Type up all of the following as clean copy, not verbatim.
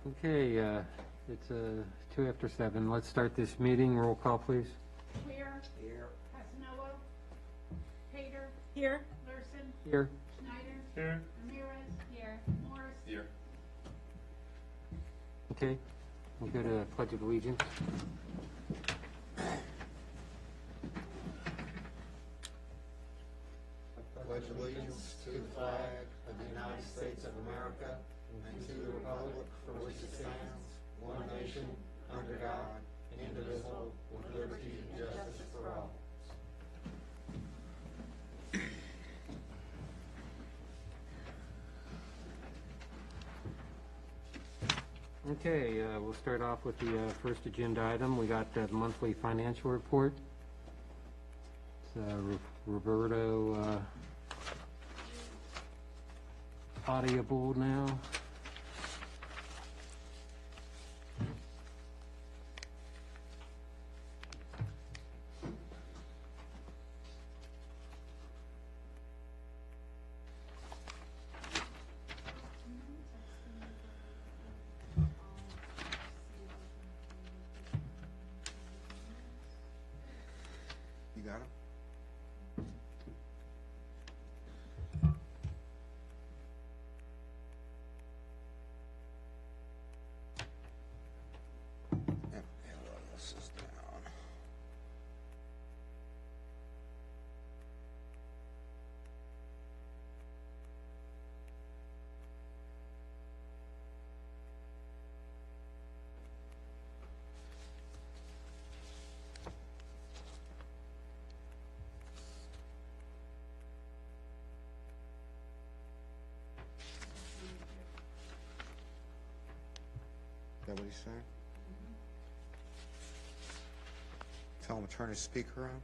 Okay, it's 2 after 7. Let's start this meeting. Roll call, please. Weir. Here. Casanova. Pater. Here. Larson. Here. Schneider. Here. Ramirez. Here. Morris. Here. Okay, we'll go to Pledge of Allegiance. I pledge allegiance to the flag of the United States of America and to the republic for which it stands, one nation, under God, indivisible, with liberty and justice for all. Okay, we'll start off with the first agenda item. We got the monthly financial report. It's Roberto audible now. You got him? Yep, this is down. Is that what he's saying? Tell him to turn his speaker on.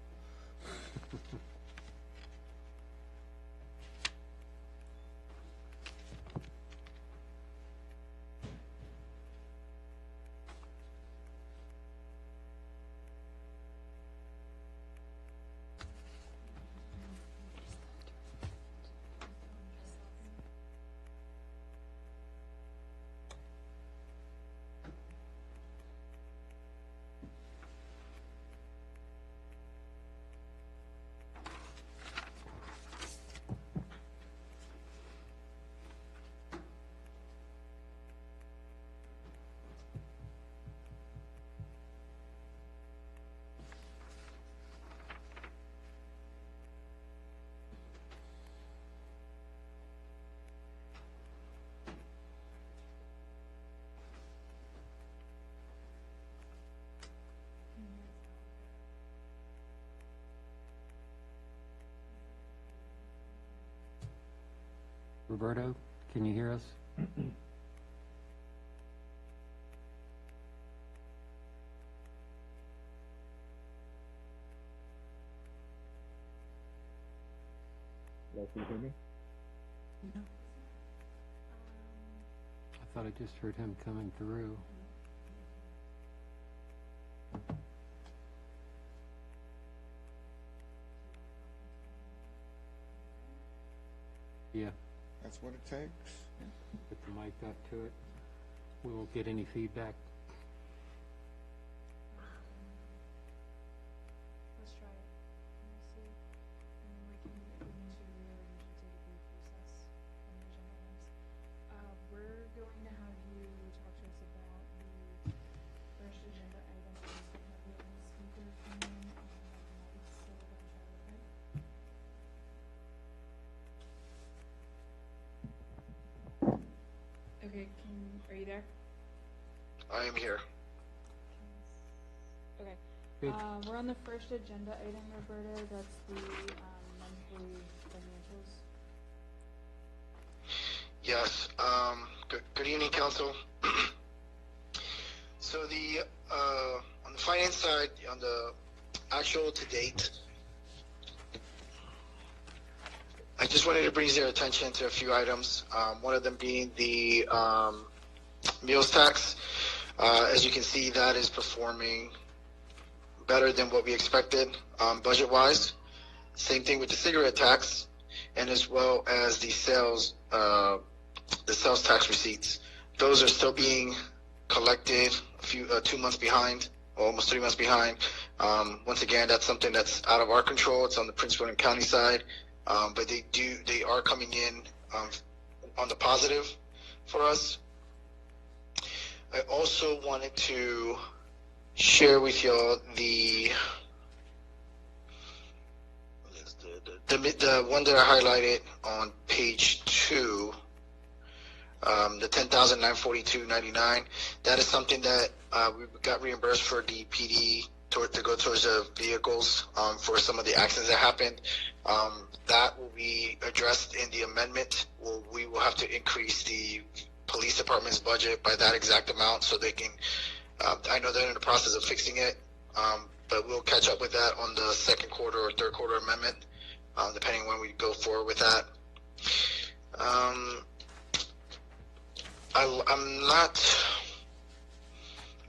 Roberto, can you hear us? Hello, can you hear me? I thought I just heard him coming through. Yeah, That's what it takes. put the mic up to it. We won't get any feedback. Let's try it. Let me see. And then we can rearrange and take a brief recess from the agenda items. We're going to have you talk to us about the first agenda item. We have your own speaker coming in on the mic, so we're going to try that, okay? Okay, are you there? I am here. Okay. Good. We're on the first agenda item, Roberta. That's the monthly financials. Yes. Good evening, council. So on the finance side, on the actual to date, I just wanted to bring your attention to a few items. One of them being the meals tax. As you can see, that is performing better than what we expected budget-wise. Same thing with the cigarette tax, and as well as the sales tax receipts. those are still being collected, 2 months behind, almost 3 months behind. Once again, that's something that's out of our control. It's on the Prince William County side, but they are coming in on the positive for us. I also wanted to share with y'all the one that I highlighted on page 2, the $10,942.99. That is something that we got reimbursed for the PD to go towards the vehicles for some of the accidents that happened. That will be addressed in the amendment. We will have to increase the police department's budget by that exact amount so they can. I know they're in the process of fixing it, but we'll catch up with that on the second quarter or third quarter amendment, depending when we go forward with that.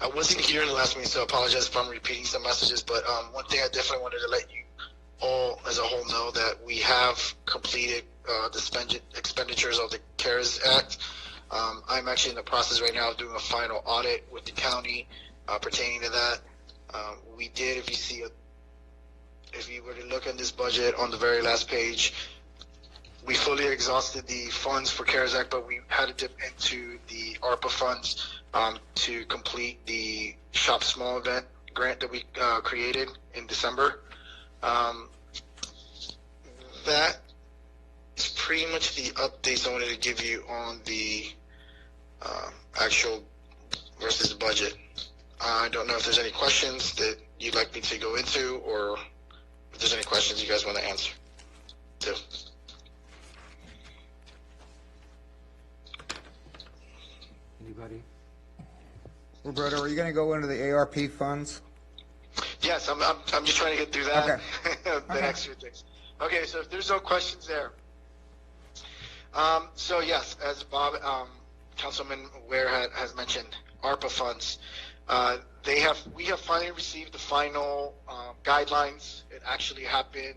I wasn't here in the last meeting, so I apologize if I'm repeating some messages, but one thing I definitely wanted to let you all as a whole know that we have completed the expenditures of the CARES Act. I'm actually in the process right now of doing a final audit with the county pertaining to that. We did, if you were to look at this budget on the very last page, we fully exhausted the funds for CARES Act, but we had to dip into the ARPA funds to complete the Shop Small event grant that we created in December. That is pretty much the updates I wanted to give you on the actual versus budget. I don't know if there's any questions that you'd like me to go into, or if there's any questions you guys want to answer too. Anybody? Roberto, are you going to go into the ARP funds? Yes, I'm just trying to get through that. Okay. The next few things. Okay, so if there's no questions there. So yes, as Bob, Councilman Ware has mentioned, ARPA funds. We have finally received the final guidelines. It actually happened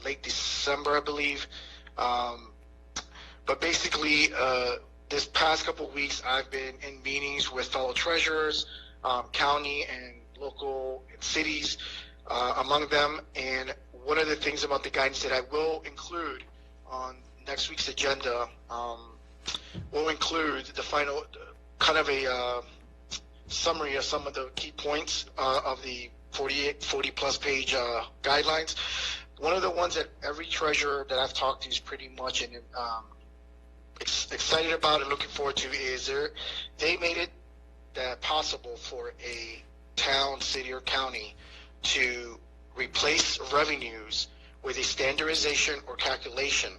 late December, I believe. But basically, this past couple of weeks, I've been in meetings with fellow treasurers, county and local cities, among them. And one of the things about the guidance that I will include on next week's agenda will include the final kind of a summary of some of the key points of the 40 plus page guidelines. One of the ones that every treasurer that I've talked to is pretty much excited about and looking forward to is they made it possible for a town, city, or county to replace revenues with a standardization or calculation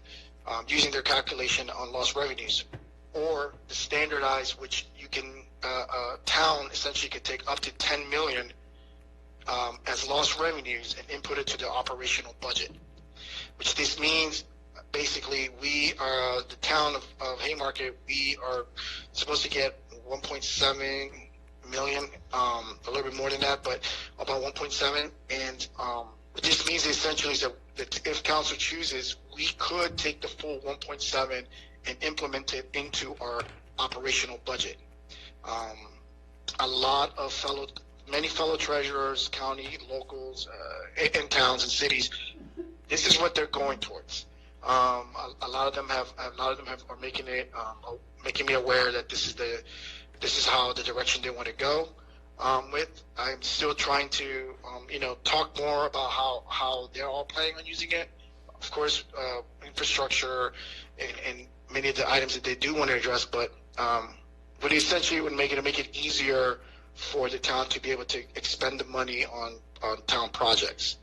using their calculation on lost revenues, or the standardized, which you can a town essentially could take up to 10 million as lost revenues and input it to the operational budget. Which this means basically we are the town of Haymarket. We are supposed to get 1.7 million, a little bit more than that, but about 1.7. And what this means essentially is that if council chooses, we could take the full 1.7 and implement it into our operational budget. Many fellow treasurers, county, locals, and towns and cities, this is what they're going towards. A lot of them are making me aware that this is how the direction they want to go with. I'm still trying to talk more about how they're all planning on using it. Of course, infrastructure and many of the items that they do want to address, but essentially would make it easier for the town to be able to expend the money on town projects.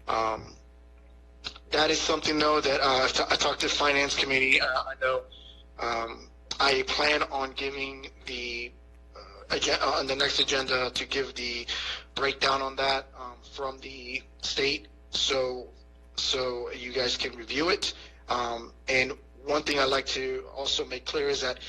That is something, though, that I talked to the Finance Committee. I know I plan on giving on the next agenda to give the breakdown on that from the state, so you guys can review it. And one thing I'd like to also make clear is that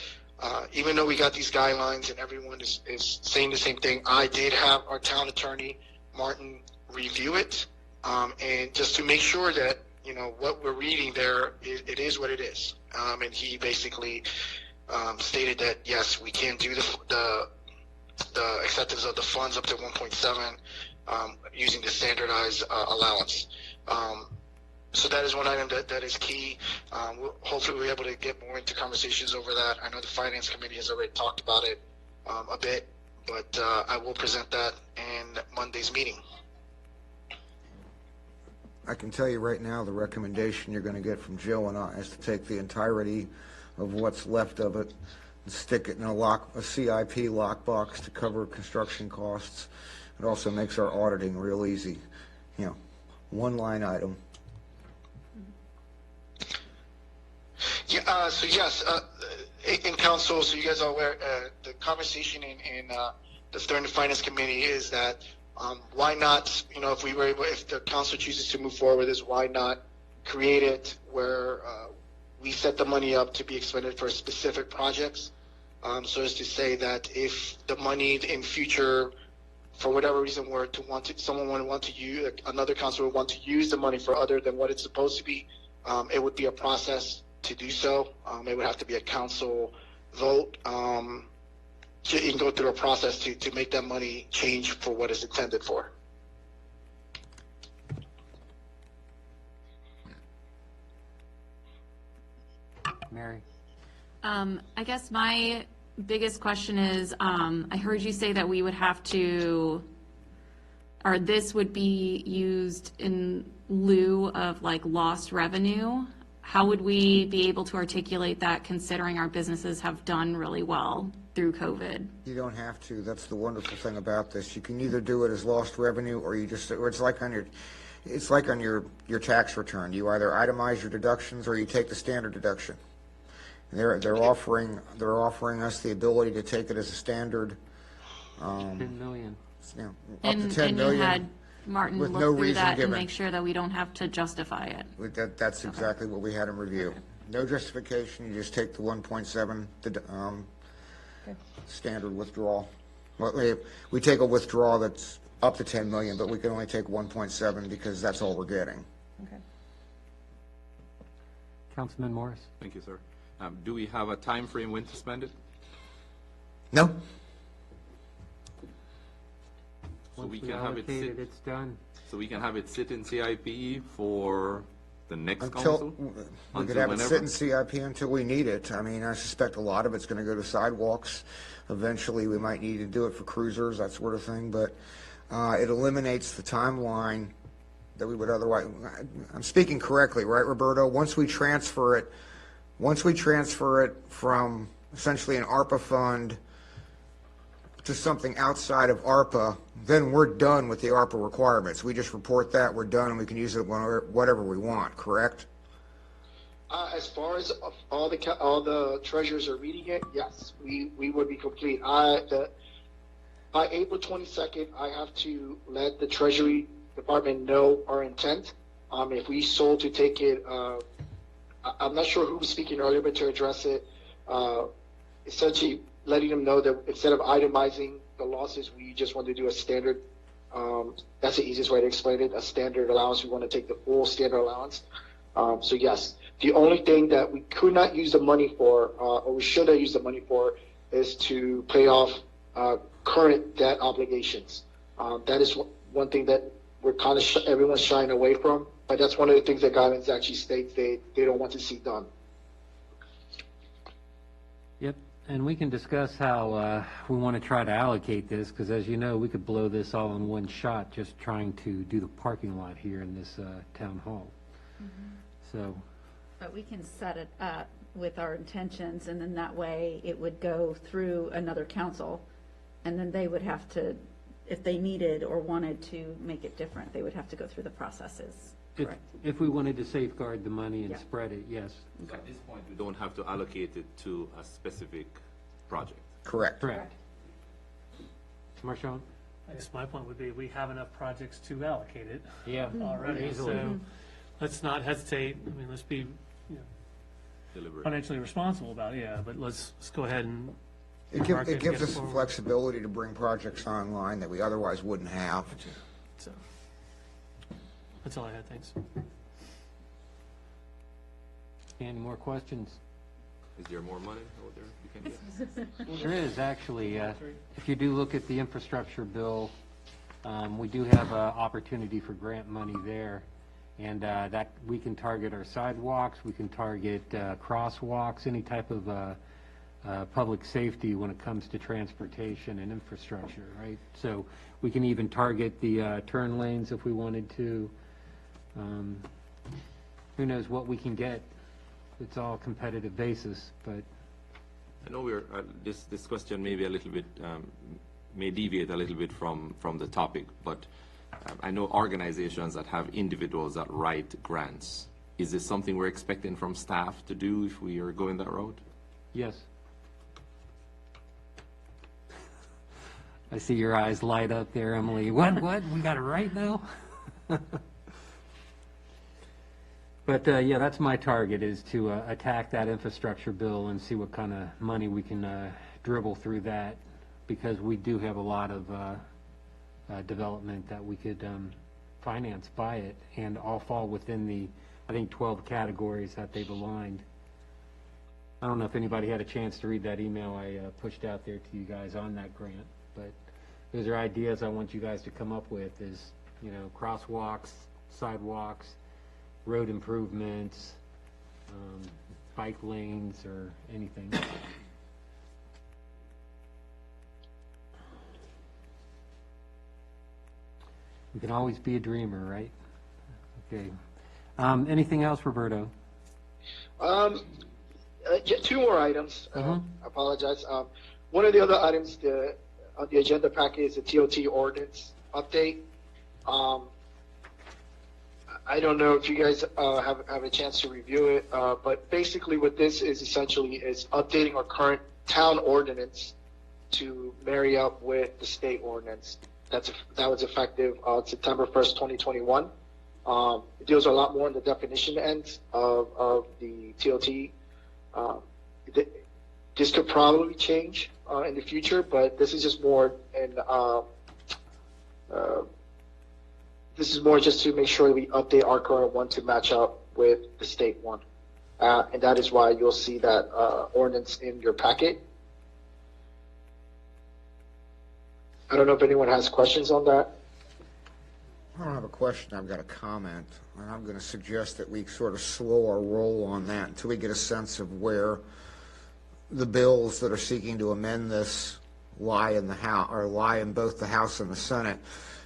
even though we got these guidelines and everyone is saying the same thing, I did have our town attorney, Martin, review it, and just to make sure that what we're reading there, it is what it is. And he basically stated that yes, we can do the acceptance of the funds up to 1.7 using the standardized allowance. So that is one item that is key. Hopefully we're able to get more into conversations over that. I know the Finance Committee has already talked about it a bit, but I will present that in Monday's meeting. I can tell you right now, the recommendation you're going to get from Joe and I is to take the entirety of what's left of it and stick it in a CIP lockbox to cover construction costs. It also makes our auditing real easy. You know, one line item. Yeah, so yes, in council, so you guys are aware, the conversation in the Stern Finance Committee is that why not, you know, if the council chooses to move forward with this, why not create it where we set the money up to be expended for specific projects, so as to say that if the money in future, for whatever reason, someone would want to use, another council would want to use the money for other than what it's supposed to be, it would be a process to do so. It would have to be a council vote. You can go through a process to make that money change for what it's intended for. Mary? I guess my biggest question is, I heard you say that we would have to, or this would be used in lieu of like lost revenue. How would we be able to articulate that considering our businesses have done really well through COVID? You don't have to. That's the wonderful thing about this. You can either do it as lost revenue, or it's like on your tax return. You either itemize your deductions or you take the standard deduction. They're offering us the ability to take it as a standard. 10 million. You know, up to 10 and million. you had Martin with look no through reason that given. and make sure that we don't have to justify it. That's exactly what we had in review. No justification, you just take the 1.7 standard withdrawal. Well, we take a withdrawal that's up to 10 million, but we can only take 1.7 because that's all we're getting. Okay. Councilman Morris? Thank you, sir. Do we have a time frame when to spend it? No? So Once we can have it allocate sit, it's done. so we can have it sit in CIP for the next Until, council? we could Until have it whenever? sit in CIP until we need it. I mean, I suspect a lot of it's going to go to sidewalks. Eventually, we might need to do it for cruisers, that sort of thing, but it eliminates the timeline that we would otherwise, I'm speaking correctly, right, Roberto? Once we transfer it from essentially an ARPA fund to something outside of ARPA, then we're done with the ARPA requirements. We just report that, we're done, and we can use it whatever we want, correct? As far as all the treasurers are reading it, yes, we would be complete. By April 22nd, I have to let the Treasury Department know our intent. If we sold to take it, I'm not sure who was speaking earlier, but to address it, essentially letting them know that instead of itemizing the losses, we just want to do a standard. That's the easiest way to explain it. A standard allowance. We want to take the full standard allowance. So yes, the only thing that we could not use the money for, or we should have used the money for, is to pay off current debt obligations. That is one thing that we're kind of everyone's shying away from. But that's one of the things that guidance actually states they don't want to see done. Yep, and we can discuss how we want to try to allocate this, because as you know, we could blow this all in one shot just trying to do the parking lot here in this town hall. So, But we can set it up with our intentions, and then that way it would go through another council, and then they would have to, if they needed or wanted to make it different, they would have to go through the processes. if we wanted to safeguard the money and Yeah. spread it, yes. So at this point, we don't have to allocate it to a specific project. Correct. Correct. Marshawn? I guess my point would be, we have enough projects to allocate it Yeah. already, Easily. so let's not hesitate. I mean, let's be Deliberate. financially responsible about it, yeah, but let's go ahead and. It mark and gives get us some forward. flexibility to bring projects online that we otherwise wouldn't have. So, that's all I had, thanks. Any more questions? Is there more money out there you can get? There is, actually. If you do look at the infrastructure bill, we do have an opportunity for grant money there. And that, we can target our sidewalks, we can target crosswalks, any type of public safety when it comes to transportation and infrastructure, right? So we can even target the turn lanes if we wanted to. Who knows what we can get? It's all competitive basis, but I know we're, this question may be a little bit, may deviate a little bit from the topic, but I know organizations that have individuals that write grants. Is this something we're expecting from staff to do if we are going that route? yes. I see your eyes light up there, Emily. What? We got it right now? But, yeah, that's my target, is to attack that infrastructure bill and see what kind of money we can dribble through that, because we do have a lot of development that we could finance by it, and all fall within the, I think, 12 categories that they've aligned. I don't know if anybody had a chance to read that email I pushed out there to you guys on that grant, but those are ideas I want you guys to come up with, is, you know, crosswalks, sidewalks, road improvements, bike lanes, or anything. We can always be a dreamer, right? Okay. Anything else, Roberto? Two more items. Mhm. I apologize. One of the other items on the agenda packet is the TOT ordinance update. I don't know if you guys have a chance to review it, but basically what this is essentially is updating our current town ordinance to marry up with the state ordinance. That was effective September 1st, 2021. It deals a lot more on the definition end of the TOT. This could probably change in the future, but this is just more this is more just to make sure we update our current one to match up with the state one. And that is why you'll see that ordinance in your packet. I don't know if anyone has questions on that. I don't have a question, I've got a comment, and I'm going to suggest that we sort of slow our roll on that until we get a sense of where the bills that are seeking to amend this lie in the House, or lie in both the House and the Senate.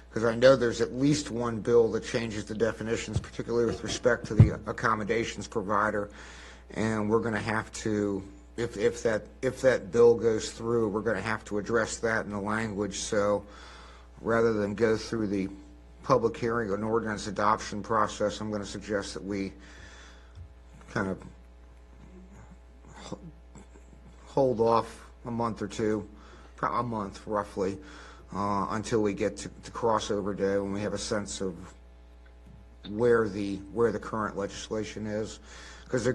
Because I know there's at least one bill that changes the definitions, particularly with respect to the accommodations provider, and we're going to have to, if that bill goes through, we're going to have to address that in the language. So rather than go through the public hearing and ordinance adoption process, I'm going to suggest that we kind of hold off a month or two, a month roughly, until we get to crossover day, when we have a sense of where the current legislation is, because there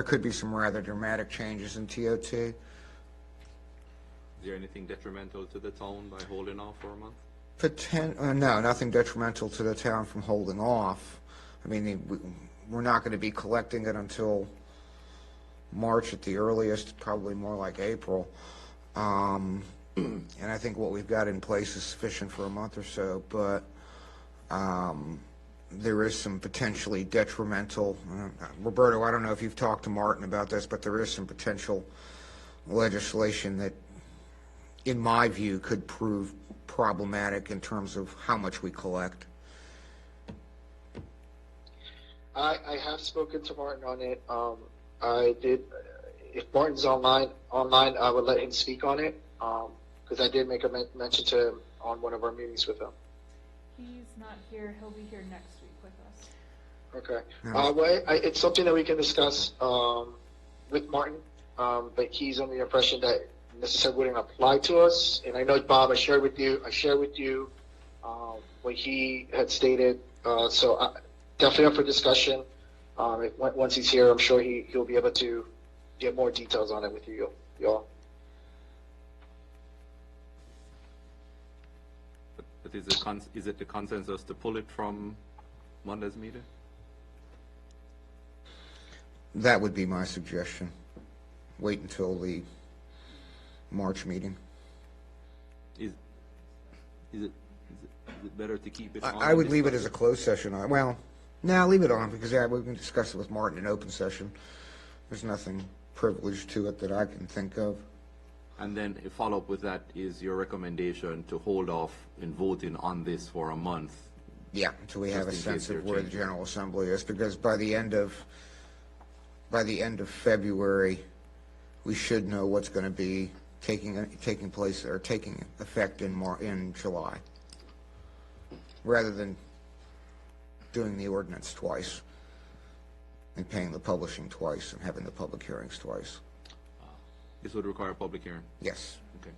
could be some rather dramatic changes in TOT. Is there anything detrimental to the town by holding off for a month? No, nothing detrimental to the town from holding off. I mean, we're not going to be collecting it until March at the earliest, probably more like April. And I think what we've got in place is sufficient for a month or so, but there is some potentially detrimental, Roberto, I don't know if you've talked to Martin about this, but there is some potential legislation that, in my view, could prove problematic in terms of how much we collect. I have spoken to Martin on it. I did. If Martin's online, I would let him speak on it, because I did make a mention to him on one of our meetings with him. He's not here. He'll be here next week with us. Okay. Well, it's something that we can discuss with Martin, but he's under the impression that necessarily wouldn't apply to us. And I know, Bob, I shared with you what he had stated. So definitely up for discussion. Once he's here, I'm sure he'll be able to get more details on it with you, y'all. But is it the consensus to pull it from Monday's meeting? That would be my suggestion. wait until the March meeting. Is it better to keep it on? I would and leave it discuss as a closed session. Well, no, leave it on, because yeah, we can discuss it with Martin in open session. There's nothing privileged to it that I can think of. And then a follow-up with that is your recommendation to hold off in voting on this for a month. Yeah, until we have a Just in case sense of there are where the changes. General Assembly is, because by the end of February, we should know what's going to be taking place or taking effect in July, rather than doing the ordinance twice and paying the publishing twice and having the public hearings twice. This would require a public hearing. Yes. Okay.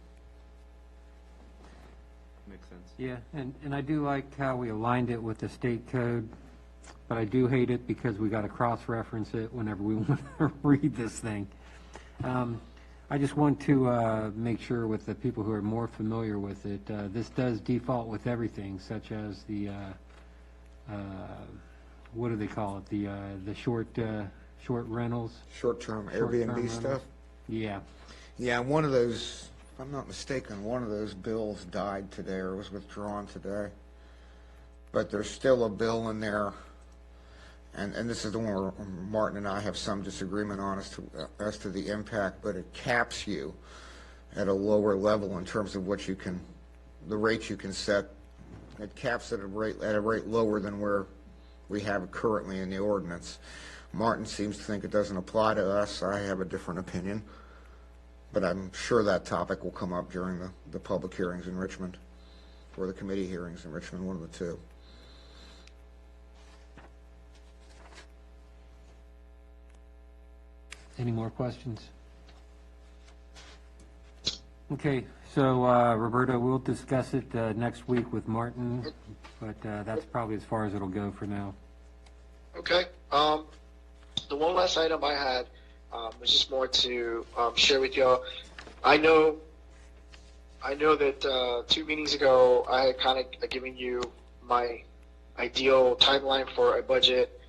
Makes sense. Yeah, and I do like how we aligned it with the state code, but I do hate it because we got to cross-reference it whenever we want to read this thing. I just want to make sure with the people who are more familiar with it, this does default with everything, such as the, what do they call it, the short rentals? Short-term Short-term Airbnb rentals. stuff? Yeah. Yeah, one of those, if I'm not mistaken, one of those bills died today or was withdrawn today. But there's still a bill in there, and this is the one where Martin and I have some disagreement on as to the impact, but it caps you at a lower level in terms of what you can, the rates you can set. It caps at a rate lower than where we have it currently in the ordinance. Martin seems to think it doesn't apply to us. I have a different opinion. But I'm sure that topic will come up during the public hearings in Richmond, or the committee hearings in Richmond, one of the two. Any more questions? Okay, so Roberta, we'll discuss it next week with Martin, but that's probably as far as it'll go for now. Okay. The one last item I had was just more to share with y'all. I know that 2 meetings ago I had kind of given you my ideal timeline for a budget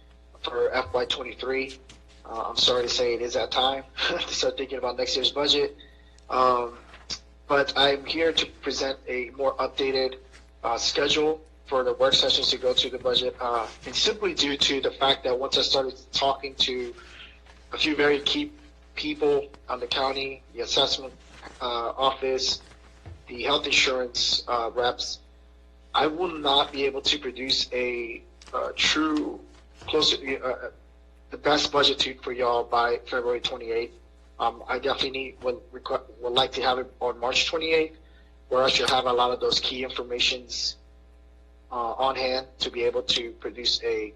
for FY23. I'm sorry to say it is that time to start thinking about next year's budget. But I'm here to present a more updated schedule for the work sessions to go through the budget, and simply due to the fact that once I started talking to a few very key people on the county, the assessment office, the health insurance reps, I will not be able to produce a true, the best budget for y'all by February 28th. I definitely would like to have it on March 28th, where I should have a lot of those key informations on hand to be able to produce a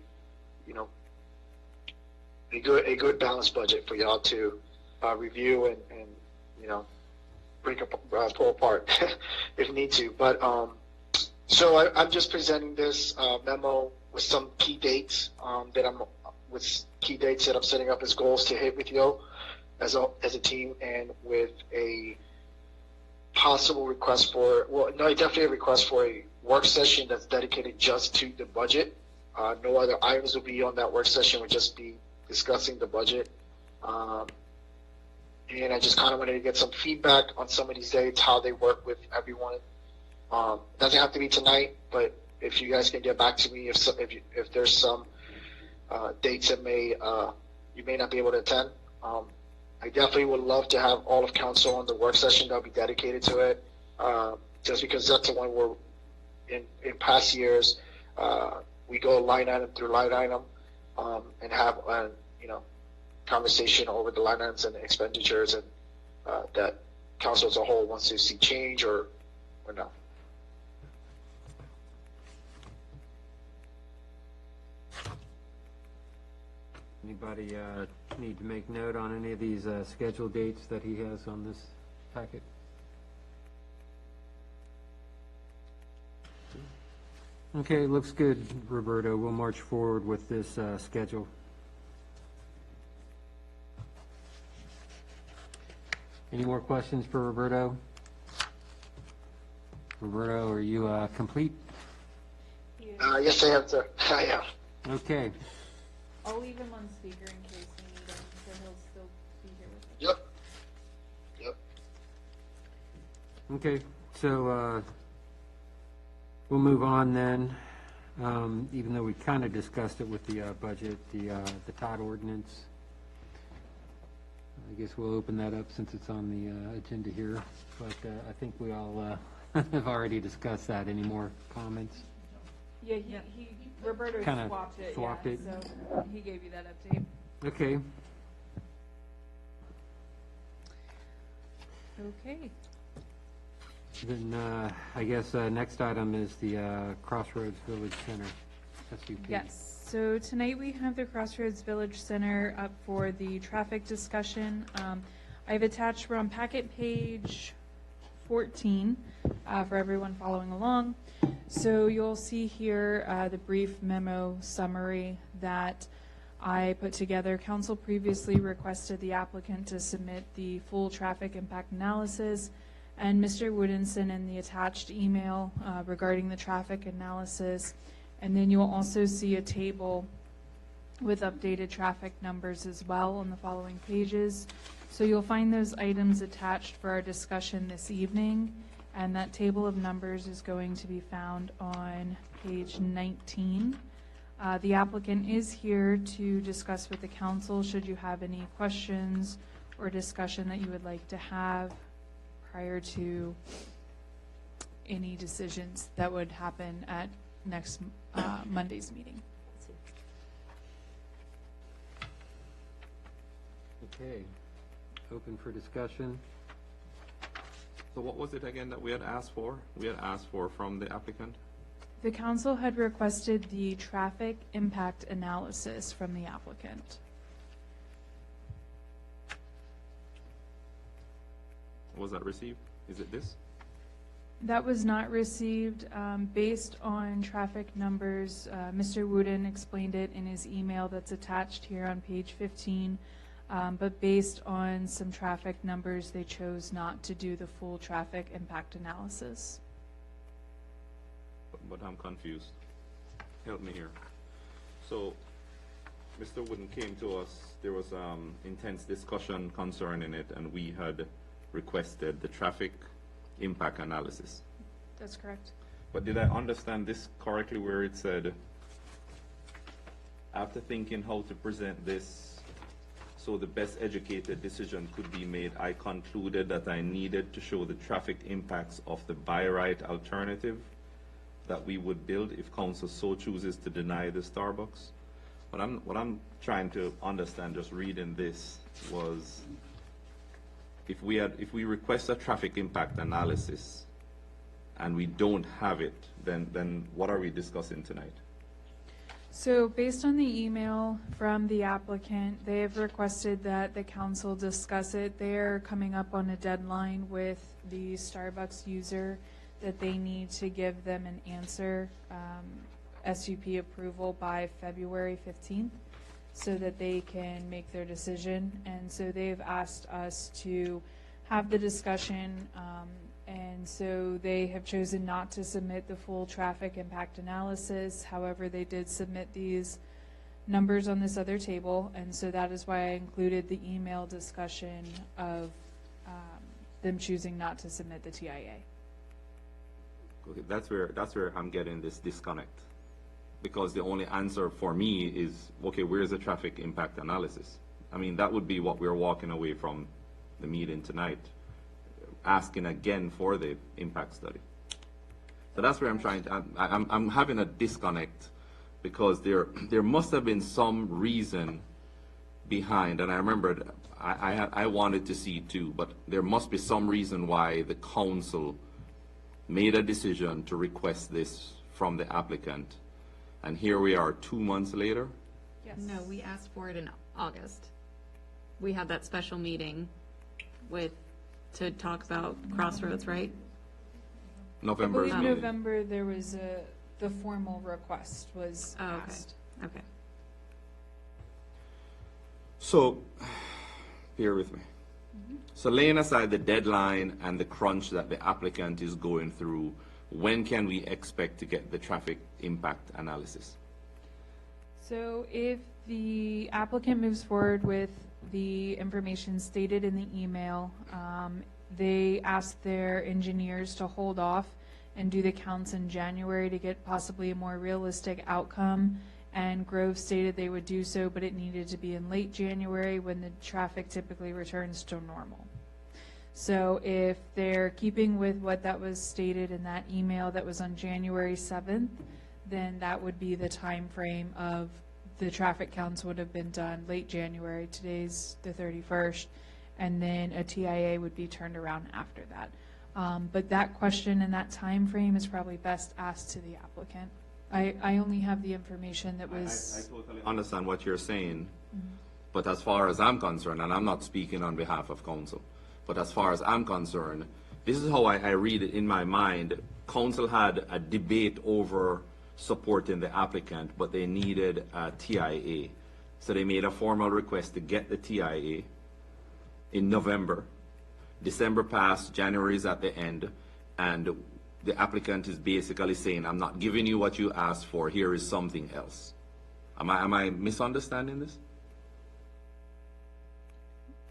good balanced budget for y'all to review and pull apart if need to. But so I'm just presenting this memo with some key dates that I'm setting up as goals to hit with you as a team, and with a possible request definitely a request for a work session that's dedicated just to the budget. No other items will be on that work session. We'll just be discussing the budget. And I just kind of wanted to get some feedback on some of these dates, how they work with everyone. Doesn't have to be tonight, but if you guys can get back to me if there's some dates that you may not be able to attend. I definitely would love to have all of council on the work session that'll be dedicated to it, just because that's the one where in past years we go line item through line item and have a conversation over the line items and expenditures, and that council as a whole wants to see change or not. Anybody need to make note on any of these scheduled dates that he has on this packet? Okay, looks good, Roberto. We'll march forward with this schedule. Any more questions for Roberto? Roberto, are you complete? Yes, I am, sir. I am. Okay. I'll leave him on speaker in case we need him, so he'll still be here with us. Yep. Okay, so we'll move on then, even though we kind of discussed it with the budget, the Todd ordinance. I guess we'll open that up since it's on the agenda here, but I think we all have already discussed that. Any more comments? Yeah, Roberto Kinda swapped it, so he gave you that update. Okay, Okay. then I guess next item is the Crossroads Village Center, SUP. Yes, so tonight we have the Crossroads Village Center up for the traffic discussion. I've attached, we're on packet page 14 for everyone following along. So you'll see here the brief memo summary that I put together. Council previously requested the applicant to submit the full traffic impact analysis, and Mr. Woodinson in the attached email regarding the traffic analysis. And then you'll also see a table with updated traffic numbers as well on the following pages. So you'll find those items attached for our discussion this evening, and that table of numbers is going to be found on page 19. The applicant is here to discuss with the council should you have any questions or discussion that you would like to have prior to any decisions that would happen at next Monday's meeting. Okay, open for discussion. So what was it again that we had asked for? We had asked for from the applicant? The council had requested the traffic impact analysis from the applicant. Was that received? Is it this? That was not received based on traffic numbers. Mr. Wooden explained it in his email that's attached here on page 15. But based on some traffic numbers, they chose not to do the full traffic impact analysis. But I'm confused. Help me here. So, Mr. Wooden came to us, there was intense discussion concerning it, and we had requested the traffic impact analysis. That's correct. But did I understand this correctly where it said, after thinking how to present this so the best educated decision could be made, I concluded that I needed to show the traffic impacts of the by right alternative that we would build if council so chooses to deny the Starbucks? What I'm trying to understand just reading this was, if we request a traffic impact analysis and we don't have it, then what are we discussing tonight? So based on the email from the applicant, they have requested that the council discuss it. They're coming up on a deadline with the Starbucks user that they need to give them an answer, SUP approval by February 15th so that they can make their decision. And so they've asked us to have the discussion, and so they have chosen not to submit the full traffic impact analysis. However, they did submit these numbers on this other table, and so that is why I included the email discussion of them choosing not to submit the TIA. Okay, that's where I'm getting this disconnect, because the only answer for me is, okay, where's the traffic impact analysis? I mean, that would be what we're walking away from the meeting tonight, asking again for the impact study. So that's where I'm trying to, I'm having a disconnect, because there must have been some reason behind, and I remembered I wanted to see too, but there must be some reason why the council made a decision to request this from the applicant, and here we are 2 months later. Yes. No, we asked for it in August. We had that special meeting to talk about Crossroads, right? I November believe meeting. November there was the formal request was Oh, okay. asked. Okay. So, bear with me. So laying aside the deadline and the crunch that the applicant is going through, when can we expect to get the traffic impact analysis? So if the applicant moves forward with the information stated in the email, they asked their engineers to hold off and do the counts in January to get possibly a more realistic outcome. And Grove stated they would do so, but it needed to be in late January when the traffic typically returns to normal. So if they're keeping with what that was stated in that email that was on January 7th, then that would be the time frame of the traffic counts would have been done late January. Today's the 31st, and then a TIA would be turned around after that. But that question and that time frame is probably best asked to the applicant. I only have the information that was. I totally understand what you're saying, but as far as I'm concerned, and I'm not speaking on behalf of council, but as far as I'm concerned, this is how I read it in my mind. Council had a debate over supporting the applicant, but they needed a TIA. So they made a formal request to get the TIA in November. December passed, January is at the end, and the applicant is basically saying, I'm not giving you what you asked for, here is something else. Am I misunderstanding this?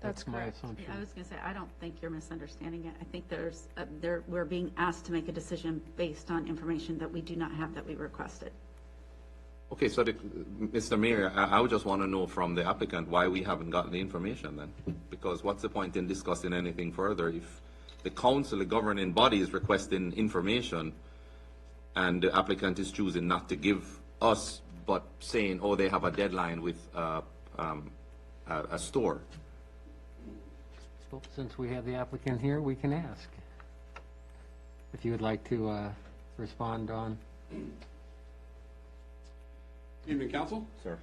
That's my correct. assumption. I was going to say, I don't think you're misunderstanding it. I think we're being asked to make a decision based on information that we do not have that we requested. Okay, so Mr. Mayor, I would just want to know from the applicant why we haven't gotten the information then. Because what's the point in discussing anything further if the council, the governing body, is requesting information and the applicant is choosing not to give us, but saying, oh, they have a deadline with a store. So since we have the applicant here, we can ask. If you would like to respond on. Evening, Council. Sir.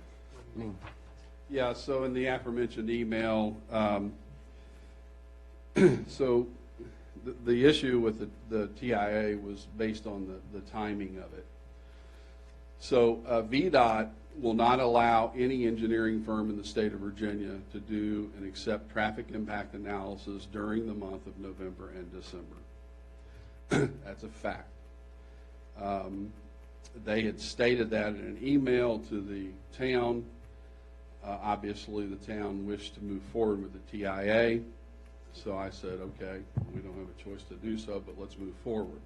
Yeah, so in the aforementioned email, so the issue with the TIA was based on the timing of it. So VDOT will not allow any engineering firm in the state of Virginia to do and accept traffic impact analysis during the month of November and December. That's a fact. They had stated that in an email to the town. Obviously, the town wished to move forward with the TIA. So I said, okay, we don't have a choice to do so, but let's move forward.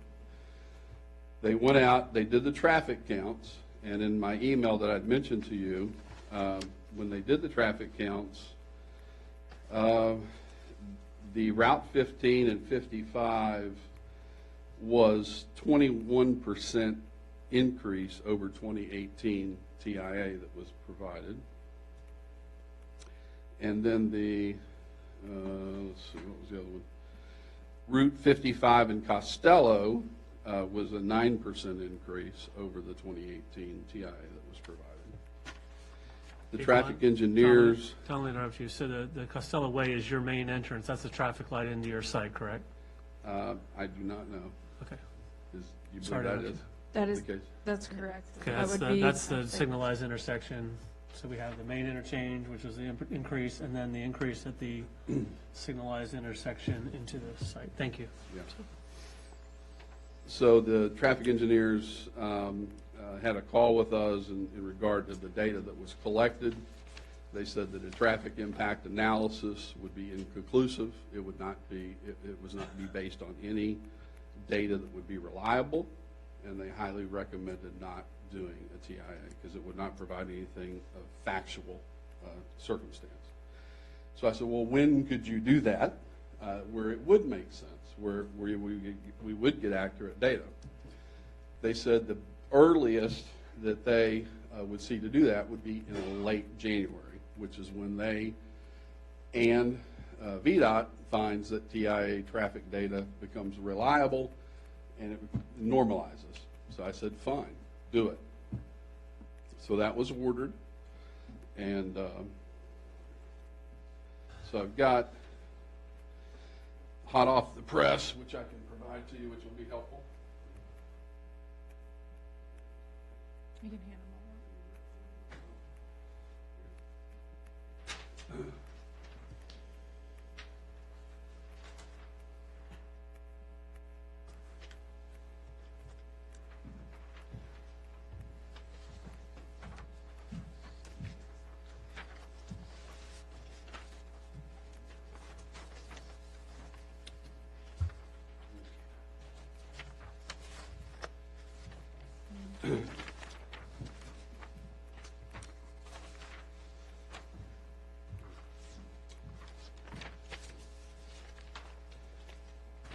They went out, they did the traffic counts, and in my email that I'd mentioned to you, when they did the traffic counts, the Route 15 and 55 was 21% increase over 2018 TIA that was provided. And then the, let's see, what was the other one? Route 55 in Costello was a 9% increase over the 2018 TIA that was provided. The Hey, traffic Don, engineers. Don't interrupt you. So the Costello Way is your main entrance. That's the traffic light into your site, correct? I do not know. Okay. You Sorry believe to that interrupt is That is, the case? that's correct. Okay, That would be- that's the signalized intersection. So we have the main interchange, which was the increase, and then the increase at the signalized intersection into the site. Thank you. Yeah. So the traffic engineers had a call with us in regard to the data that was collected. They said that a traffic impact analysis would be inconclusive. It would not be, it was not be based on any data that would be reliable, and they highly recommended not doing a TIA because it would not provide anything of factual circumstance. So I said, well, when could you do that where it would make sense, where we would get accurate data? They said the earliest that they would see to do that would be in late January, which is when they and VDOT finds that TIA traffic data becomes reliable and it normalizes. So I said, fine, do it. So that was ordered, and so I've got hot off the press, which I can provide to you, which will be helpful. You can hand them over.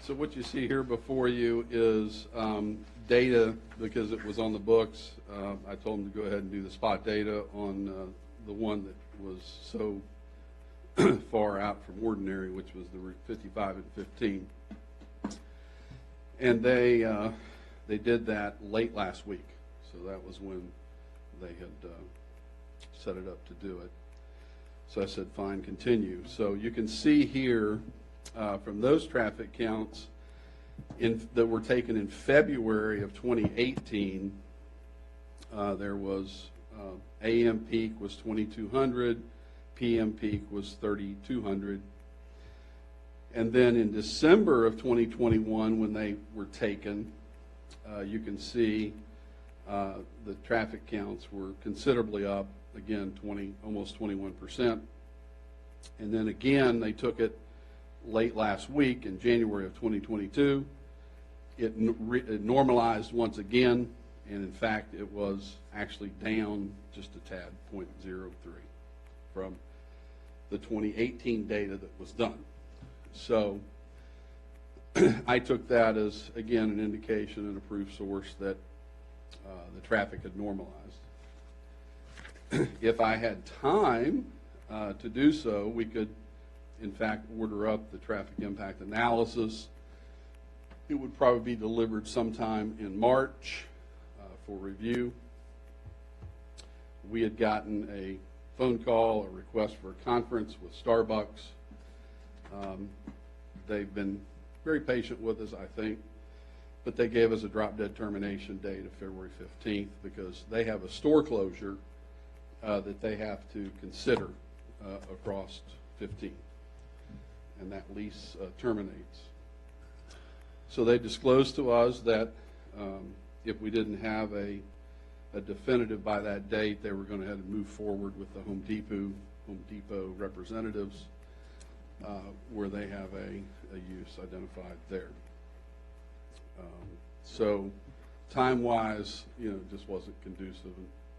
So what you see here before you is data, because it was on the books. I told them to go ahead and do the spot data on the one that was so far out from ordinary, which was the Route 55 and 15. And they did that late last week. So that was when they had set it up to do it. So I said, fine, continue. So you can see here from those traffic counts that were taken in February of 2018, there was AM peak was 2,200, PM peak was 3,200. And then in December of 2021, when they were taken, you can see the traffic counts were considerably up, again, almost 21%. And then again, they took it late last week in January of 2022. It normalized once again, and in fact, it was actually down just a tad, 0.03, from the 2018 data that was done. So I took that as, again, an indication and a proof source that the traffic had normalized. If I had time to do so, we could, in fact, order up the traffic impact analysis. It would probably be delivered sometime in March for review. We had gotten a phone call, a request for a conference with Starbucks. They've been very patient with us, I think, but they gave us a drop-dead termination date of February 15th because they have a store closure that they have to consider across 15, and that lease terminates. So they disclosed to us that if we didn't have a definitive by that date, they were going to have to move forward with the Home Depot representatives where they have a use identified there. So time-wise, just wasn't conducive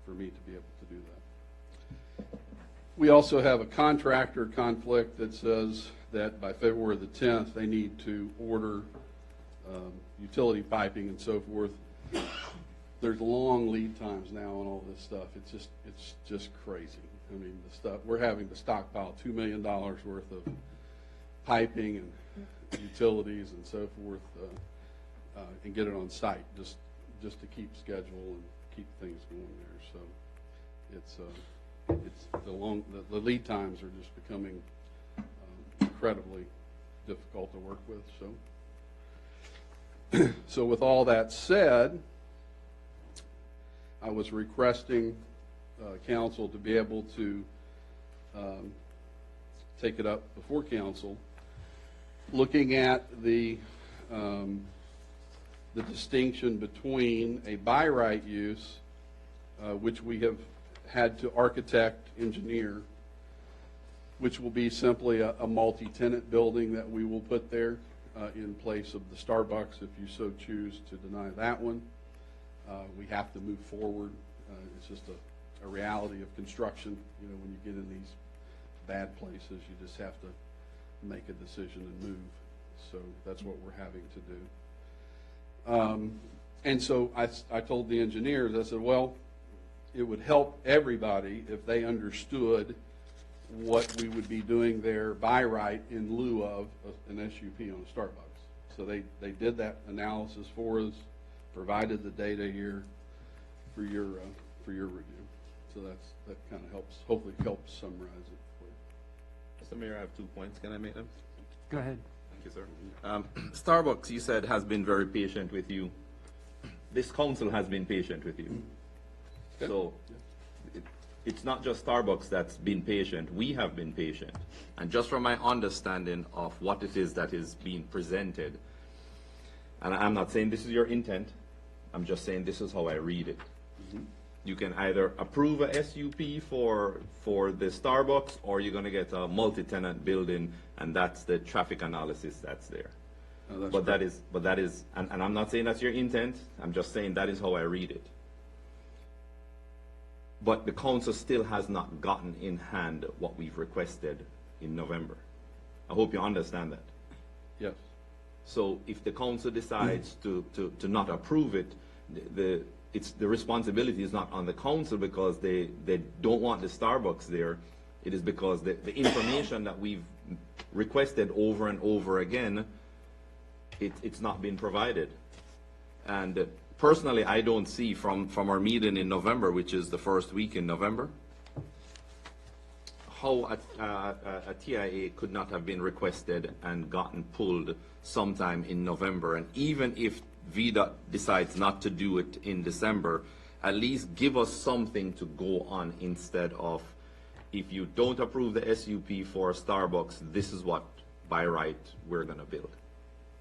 for me to be able to do that. We also have a contractor conflict that says that by February the 10th, they need to order utility piping and so forth. There's long lead times now on all this stuff. It's just crazy. I mean, the stuff we're having to stockpile $2 million worth of piping and utilities and so forth, and get it on site just to keep schedule and keep things going there. So it's the lead times are just becoming incredibly difficult to work with. So with all that said, I was requesting council to be able to take it up before council, looking at the distinction between a by right use, which we have had to architect, engineer, which will be simply a multi-tenant building that we will put there in place of the Starbucks if you so choose to deny that one. We have to move forward. It's just a reality of construction. When you get in these bad places, you just have to make a decision and move. So that's what we're having to do. And so I told the engineers, I said, well, it would help everybody if they understood what we would be doing there by right in lieu of an SUP on a Starbucks. So they did that analysis for us, provided the data here for your review. So that kind of helps, hopefully helps summarize it for you. Mr. Mayor, I have 2 points. Can I make them? Go ahead. Thank you, sir. Starbucks, you said, has been very patient with you. This council has been patient with you. Okay. So it's not just Starbucks that's been patient. We have been patient. And just from my understanding of what it is that is being presented, and I'm not saying this is your intent, I'm just saying this is how I read it. Mm-hmm. You can either approve a SUP for the Starbucks, or you're going to get a multi-tenant building, and that's the traffic analysis that's there. Oh, But that is, and I'm not saying that's your intent, I'm just saying that is how I read it. But the council still has not gotten in hand what we've requested in November. I hope you understand that. Yes. So if the council decides to not approve it, the responsibility is not on the council because they don't want the Starbucks there. It is because the information that we've requested over and over again, it's not been provided. And personally, I don't see from our meeting in November, which is the first week in November, how a TIA could not have been requested and gotten pulled sometime in November. And even if VDOT decides not to do it in December, at least give us something to go on instead of, if you don't approve the SUP for Starbucks, this is what by right we're going to build.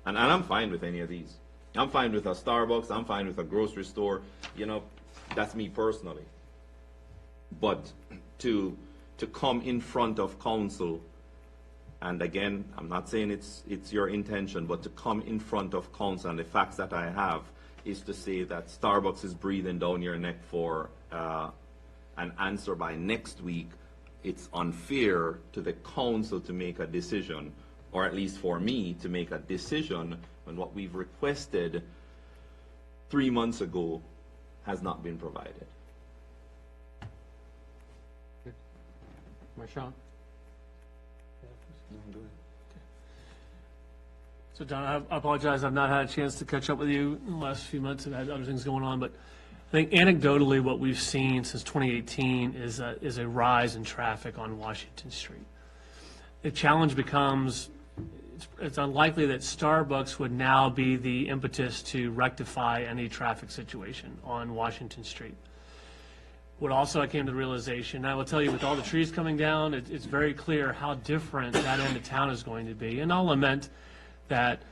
And I'm fine with any of these. I'm fine with a Starbucks, I'm fine with a grocery store, you know, that's me personally. But to come in front of council, and again, I'm not saying it's your intention, but to come in front of council, and the facts that I have is to say that Starbucks is breathing down your neck for an answer by next week, it's unfair to the council to make a decision, or at least for me to make a decision when what we've requested 3 months ago has not been provided. Marshawn? So Don, I apologize, I've not had a chance to catch up with you in the last few months. I've had other things going on, but I think anecdotally what we've seen since 2018 is a rise in traffic on Washington Street. The challenge becomes, it's unlikely that Starbucks would now be the impetus to rectify any traffic situation on Washington Street. What also I came to the realization, I will tell you with all the trees coming down, it's very clear how different that end of town is going to be. And I'll lament that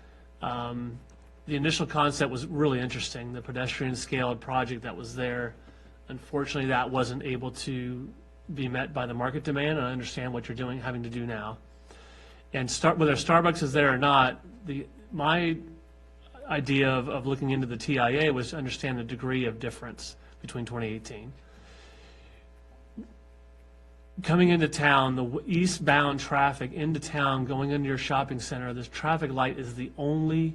the initial concept was really interesting, the pedestrian scaled project that was there. Unfortunately, that wasn't able to be met by the market demand, and I understand what you're doing, having to do now. And whether Starbucks is there or not, my idea of looking into the TIA was to understand the degree of difference between 2018. Coming into town, the eastbound traffic into town, going into your shopping center, this traffic light is the only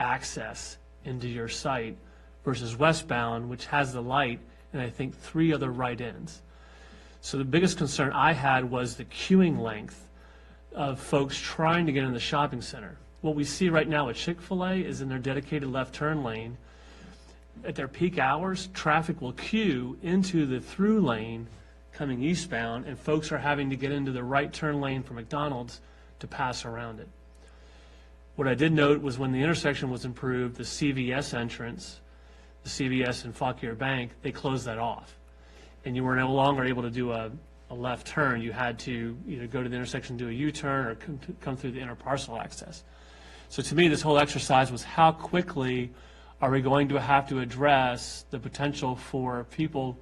access into your site versus westbound, which has the light and I think 3 other right ends. So the biggest concern I had was the queuing length of folks trying to get in the shopping center. What we see right now at Chick-fil-A is in their dedicated left turn lane. At their peak hours, traffic will queue into the through lane coming eastbound, and folks are having to get into the right turn lane for McDonald's to pass around it. What I did note was when the intersection was improved, the CVS entrance, the CVS and Fauquier Bank, they closed that off. And you were no longer able to do a left turn. You had to either go to the intersection, do a U-turn, or come through the interparcel access. So to me, this whole exercise was how quickly are we going to have to address the potential for people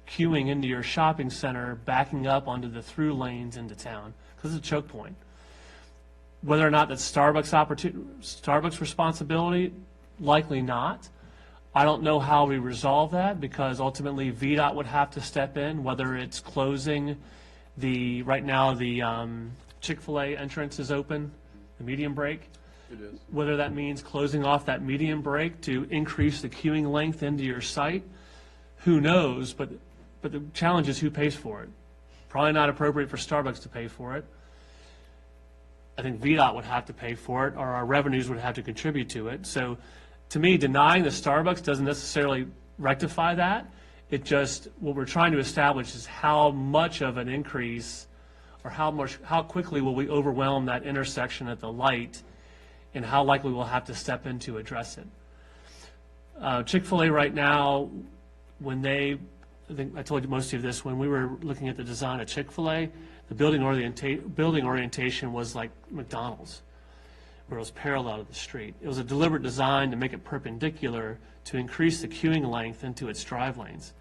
queuing into your shopping center, backing up onto the through lanes into town, because it's a choke point. Whether or not that's Starbucks responsibility, likely not. I don't know how we resolve that, because ultimately VDOT would have to step in, whether it's closing right now the Chick-fil-A entrance is open, the medium break. It is. Whether that means closing off that medium break to increase the queuing length into your site, who knows, but the challenge is who pays for it. Probably not appropriate for Starbucks to pay for it. I think VDOT would have to pay for it, or our revenues would have to contribute to it. So to me, denying the Starbucks doesn't necessarily rectify that. It just, what we're trying to establish is how much of an increase, or how quickly will we overwhelm that intersection at the light, and how likely we'll have to step in to address it. Chick-fil-A right now, I think I told you most of this, when we were looking at the design of Chick-fil-A, the building orientation was like McDonald's, where it was parallel to the street. It was a deliberate design to make it perpendicular to increase the queuing length into its drive lanes.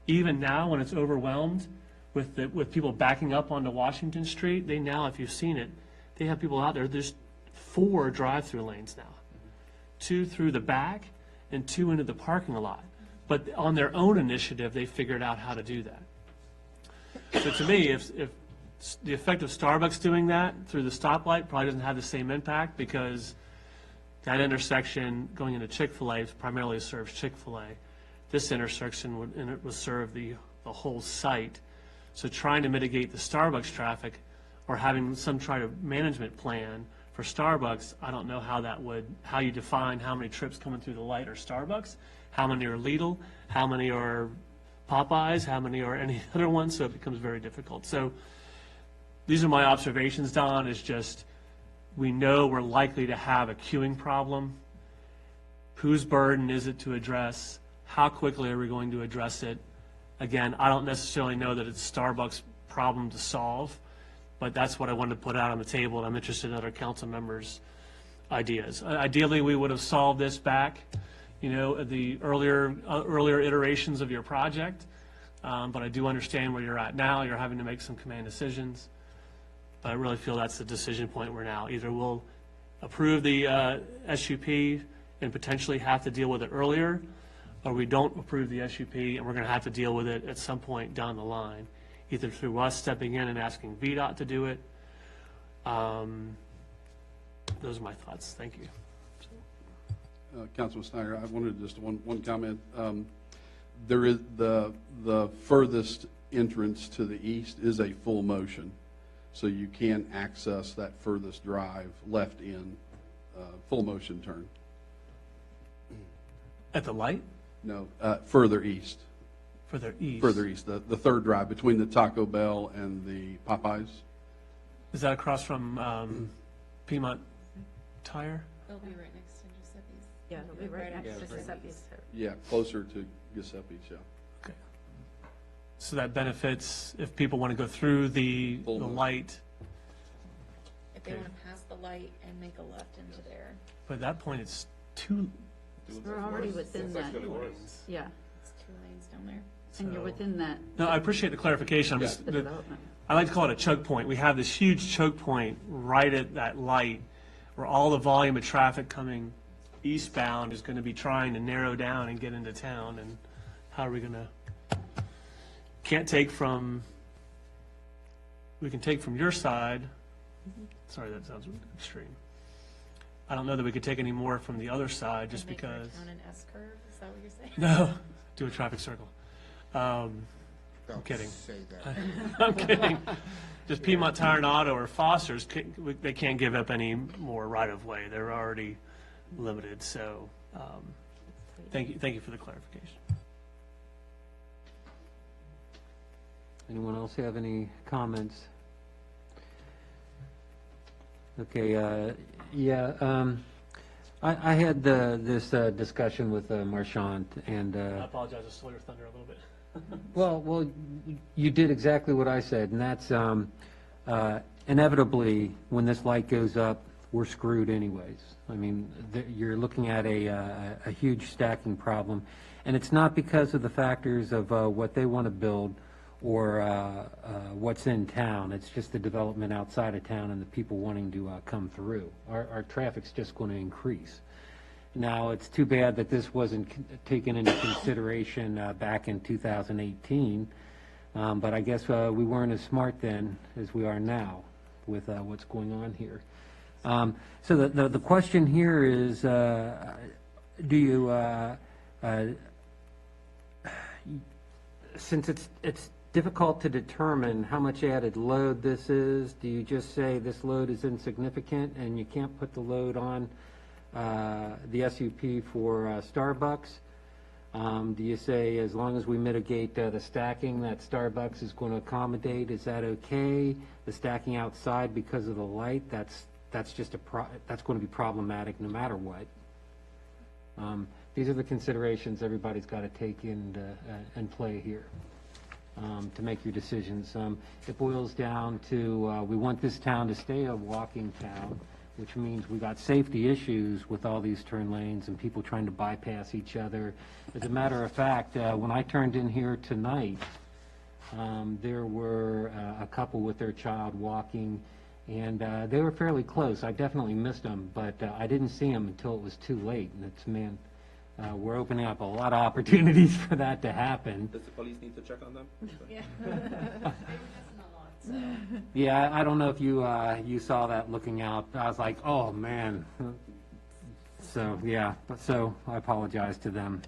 Even now, when it's overwhelmed with people backing up onto Washington Street, they now, if you've seen it, they have people out there. There's 4 drive-through lanes now, 2 through the back and 2 into the parking lot. But on their own initiative, they figured out how to do that. So to me, if the effect of Starbucks doing that through the stoplight probably doesn't have the same impact, because that intersection going into Chick-fil-A primarily serves Chick-fil-A. This intersection would serve the whole site. So trying to mitigate the Starbucks traffic or having some try to management plan for Starbucks, I don't know how you define how many trips coming through the light are Starbucks, how many are Lidl, how many are Popeyes, how many are any other ones, so it becomes very difficult. So these are my observations, Don, is just we know we're likely to have a queuing problem. Whose burden is it to address? How quickly are we going to address it? Again, I don't necessarily know that it's Starbucks' problem to solve, but that's what I wanted to put out on the table, and I'm interested in other council members' ideas. Ideally, we would have solved this back, at the earlier iterations of your project, but I do understand where you're at now. You're having to make some command decisions, but I really feel that's the decision point we're now. Either we'll approve the SUP and potentially have to deal with it earlier, or we don't approve the SUP and we're going to have to deal with it at some point down the line, either through us stepping in and asking VDOT to do it. Those are my thoughts. Thank you. Councilman Snyder, I wanted just one comment. There is the furthest entrance to the east is a full motion, so you can access that furthest drive left in full motion turn. At the light? No, further east. Further east? Further east, the third drive between the Taco Bell and the Popeyes. Is that across from Piedmont Tire? They'll be right next to Giuseppe's. Yeah, it'll be right next to Giuseppe's. Yeah, closer to Giuseppe's, yeah. Okay. So that benefits if people want to go through the Full light, If they want to pass the light and make a left into there. but at that point, it's too, We're already within that. Yeah, It's 2 lanes down there. and you're so- within that. No, I appreciate the clarification. I'm Yeah. just, The development. I like to call it a choke point. We have this huge choke point right at that light where all the volume of traffic coming eastbound is going to be trying to narrow down and get into town. And how are we going to, we can take from your side. Sorry, that sounds extreme. I don't know that we could take any more from the other side just And make our because, town an S-curve, is that what you're saying? no, do a traffic circle. I'm kidding. Say that. I'm kidding. Just Piedmont Tire and Auto or Foster's, they can't give up any more right-of-way. They're already limited, so thank you for the clarification. Anyone else have any comments? Okay, I had this discussion with Marchand, and I apologize, I stole your thunder a little bit. well, you did exactly what I said, and that's inevitably when this light goes up, we're screwed anyways. I mean, you're looking at a huge stacking problem, and it's not because of the factors of what they want to build or what's in town. It's just the development outside of town and the people wanting to come through. Our traffic's just going to increase. Now, it's too bad that this wasn't taken into consideration back in 2018, but I guess we weren't as smart then as we are now with what's going on here. So the question here is, do you, since it's difficult to determine how much added load this is, do you just say this load is insignificant and you can't put the load on the SUP for Starbucks? Do you say as long as we mitigate the stacking that Starbucks is going to accommodate, is that okay? The stacking outside because of the light, that's just that's going to be problematic no matter what. These are the considerations everybody's got to take and play here to make your decisions. It boils down to we want this town to stay a walking town, which means we got safety issues with all these turn lanes and people trying to bypass each other. As a matter of fact, when I turned in here tonight, there were a couple with their child walking, and they were fairly close. I definitely missed them, but I didn't see them until it was too late. And it's, man, we're opening up a lot of opportunities for that to happen. Does the police need to check on them? Yeah. They were missing a lot, so. Yeah, I don't know if you you saw that looking out. I was like, oh man, So, yeah, so I apologize to them.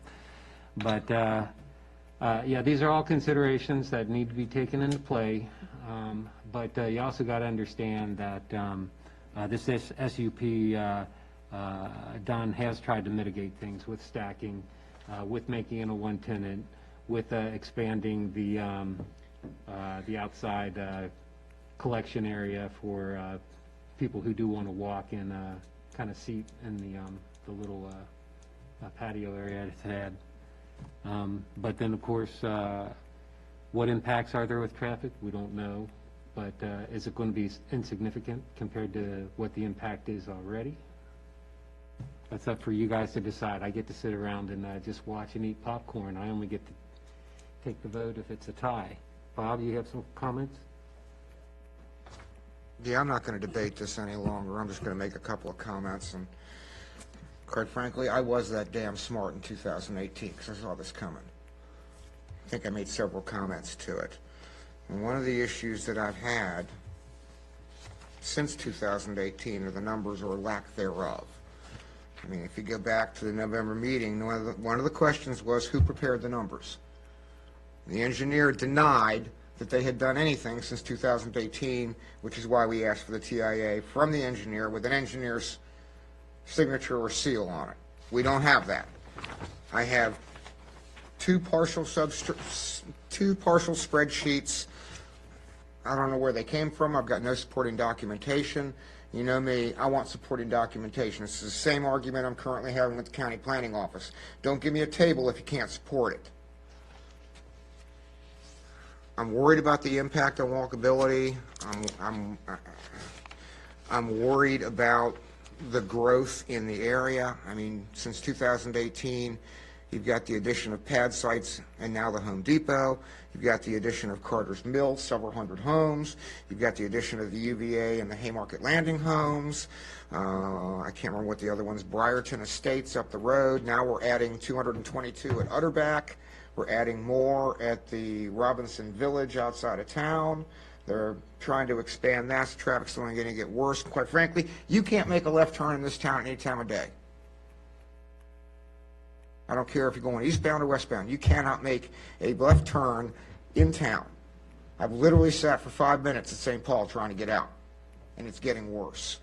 But, yeah, these are all considerations that need to be taken into play. But you also got to understand that this SUP, Don has tried to mitigate things with stacking, with making it a one tenant, with expanding the outside collection area for people who do want to walk and kind of seat in the little patio area it's had. But then, of course, what impacts are there with traffic? We don't know. But is it going to be insignificant compared to what the impact is already? That's up for you guys to decide. I get to sit around and just watch and eat popcorn. I only get to take the vote if it's a tie. Bob, you have some comments? Yeah, I'm not going to debate this any longer. I'm just going to make a couple of comments. And quite frankly, I was that damn smart in 2018 because I saw this coming. I think I made several comments to it. And one of the issues that I've had since 2018 are the numbers or lack thereof. I mean, if you go back to the November meeting, one of the questions was who prepared the numbers. The engineer denied that they had done anything since 2018, which is why we asked for the TIA from the engineer with an engineer's signature or seal on it. We don't have that. I have two partial spreadsheets. I don't know where they came from. I've got no supporting documentation. You know me, I want supporting documentation. It's the same argument I'm currently having with the county planning office. Don't give me a table if you can't support it. I'm worried about the impact on walkability. I'm worried about the growth in the area. I mean, since 2018, you've got the addition of pad sites and now the Home Depot. You've got the addition of Carter's Mill, several hundred homes. You've got the addition of the UVA and the Haymarket Landing homes. I can't remember what the other one's, Briarton Estates up the road. Now we're adding 222 at Utterback. We're adding more at the Robinson Village outside of town. They're trying to expand that. So traffic's only going to get worse. Quite frankly, you can't make a left turn in this town at any time of day. I don't care if you're going eastbound or westbound. You cannot make a left turn in town. I've literally sat for 5 minutes at St. Paul trying to get out, and it's getting worse.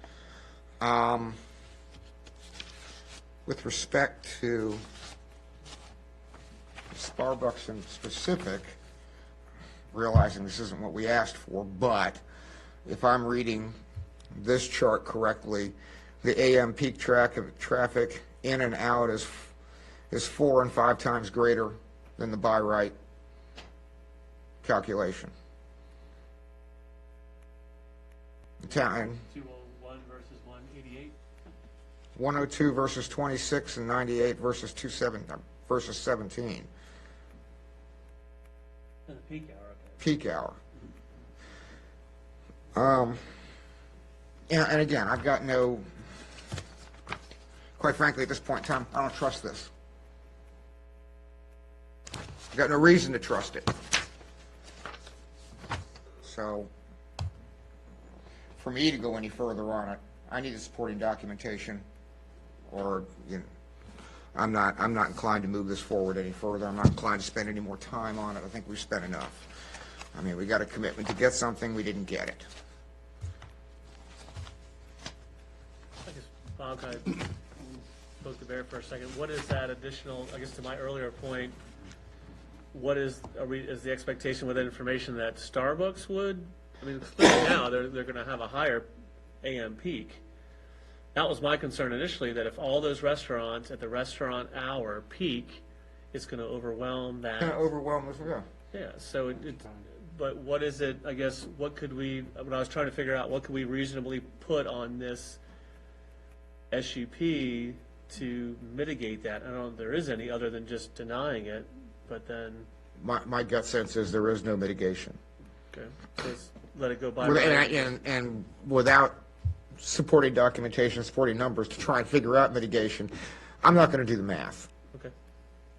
With respect to Starbucks in specific, realizing this isn't what we asked for, but if I'm reading this chart correctly, the AM peak traffic in and out is 4 and 5 times greater than the by right calculation. The town 201 versus 188. 102 versus 26 and 98 versus 17. In the peak hour, okay. Peak hour. And again, I've got no, quite frankly, at this point in time, I don't trust this. I've got no reason to trust it. So, for me to go any further on it, I need the supporting documentation, or, you know, I'm not inclined to move this forward any further. I'm not inclined to spend any more time on it. I think we've spent enough. I mean, we got a commitment to get something, we didn't get it. I guess, Bob, can I spoke to Bear for a second. What is that additional, I guess to my earlier point, what is the expectation with that information that Starbucks would? I mean, clearly now they're going to have a higher AM peak. That was my concern initially, that if all those restaurants at the restaurant hour peak, it's going to overwhelm that. Kind of overwhelm us, yeah. Yeah, so but what is it, I guess, what could we, when I was trying to figure out what could we reasonably put on this SUP to mitigate that? I don't know if there is any other than just denying it, but then. My gut sense is there is no mitigation. Okay, just let it go by. And without supporting documentation, supporting numbers to try and figure out mitigation, I'm not going to do the math. Okay.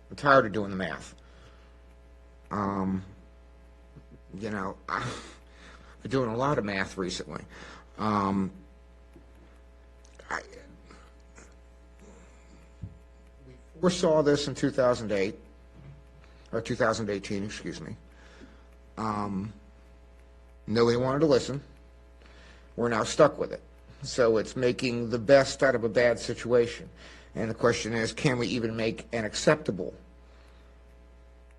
I'm tired of doing the math. You know, I've been doing a lot of math recently. foresaw this in 2008, or 2018, excuse me. Nobody wanted to listen. We're now stuck with it. So it's making the best out of a bad situation. And the question is, can we even make an acceptable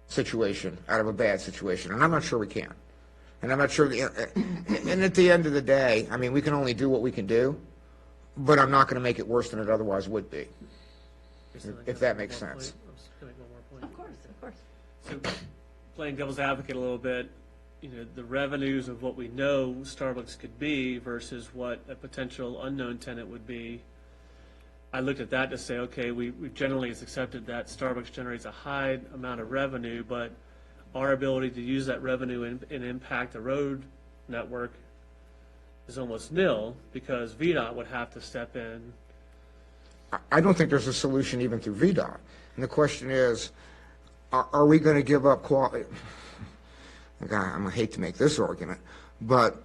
situation out of a bad situation? And I'm not sure we can. And I'm not sure, and at the end of the day, I mean, we can only do what we can do, but I'm not going to make it worse than it otherwise would be, if that makes sense. Of course, of course. So, playing devil's advocate a little bit, the revenues of what we know Starbucks could be versus what a potential unknown tenant would be. I looked at that to say, okay, we generally it's accepted that Starbucks generates a high amount of revenue, but our ability to use that revenue and impact the road network is almost nil because VDOT would have to step in. I don't think there's a solution even through VDOT. And the question is, are we going to give up quality? I'm going to hate to make this argument, but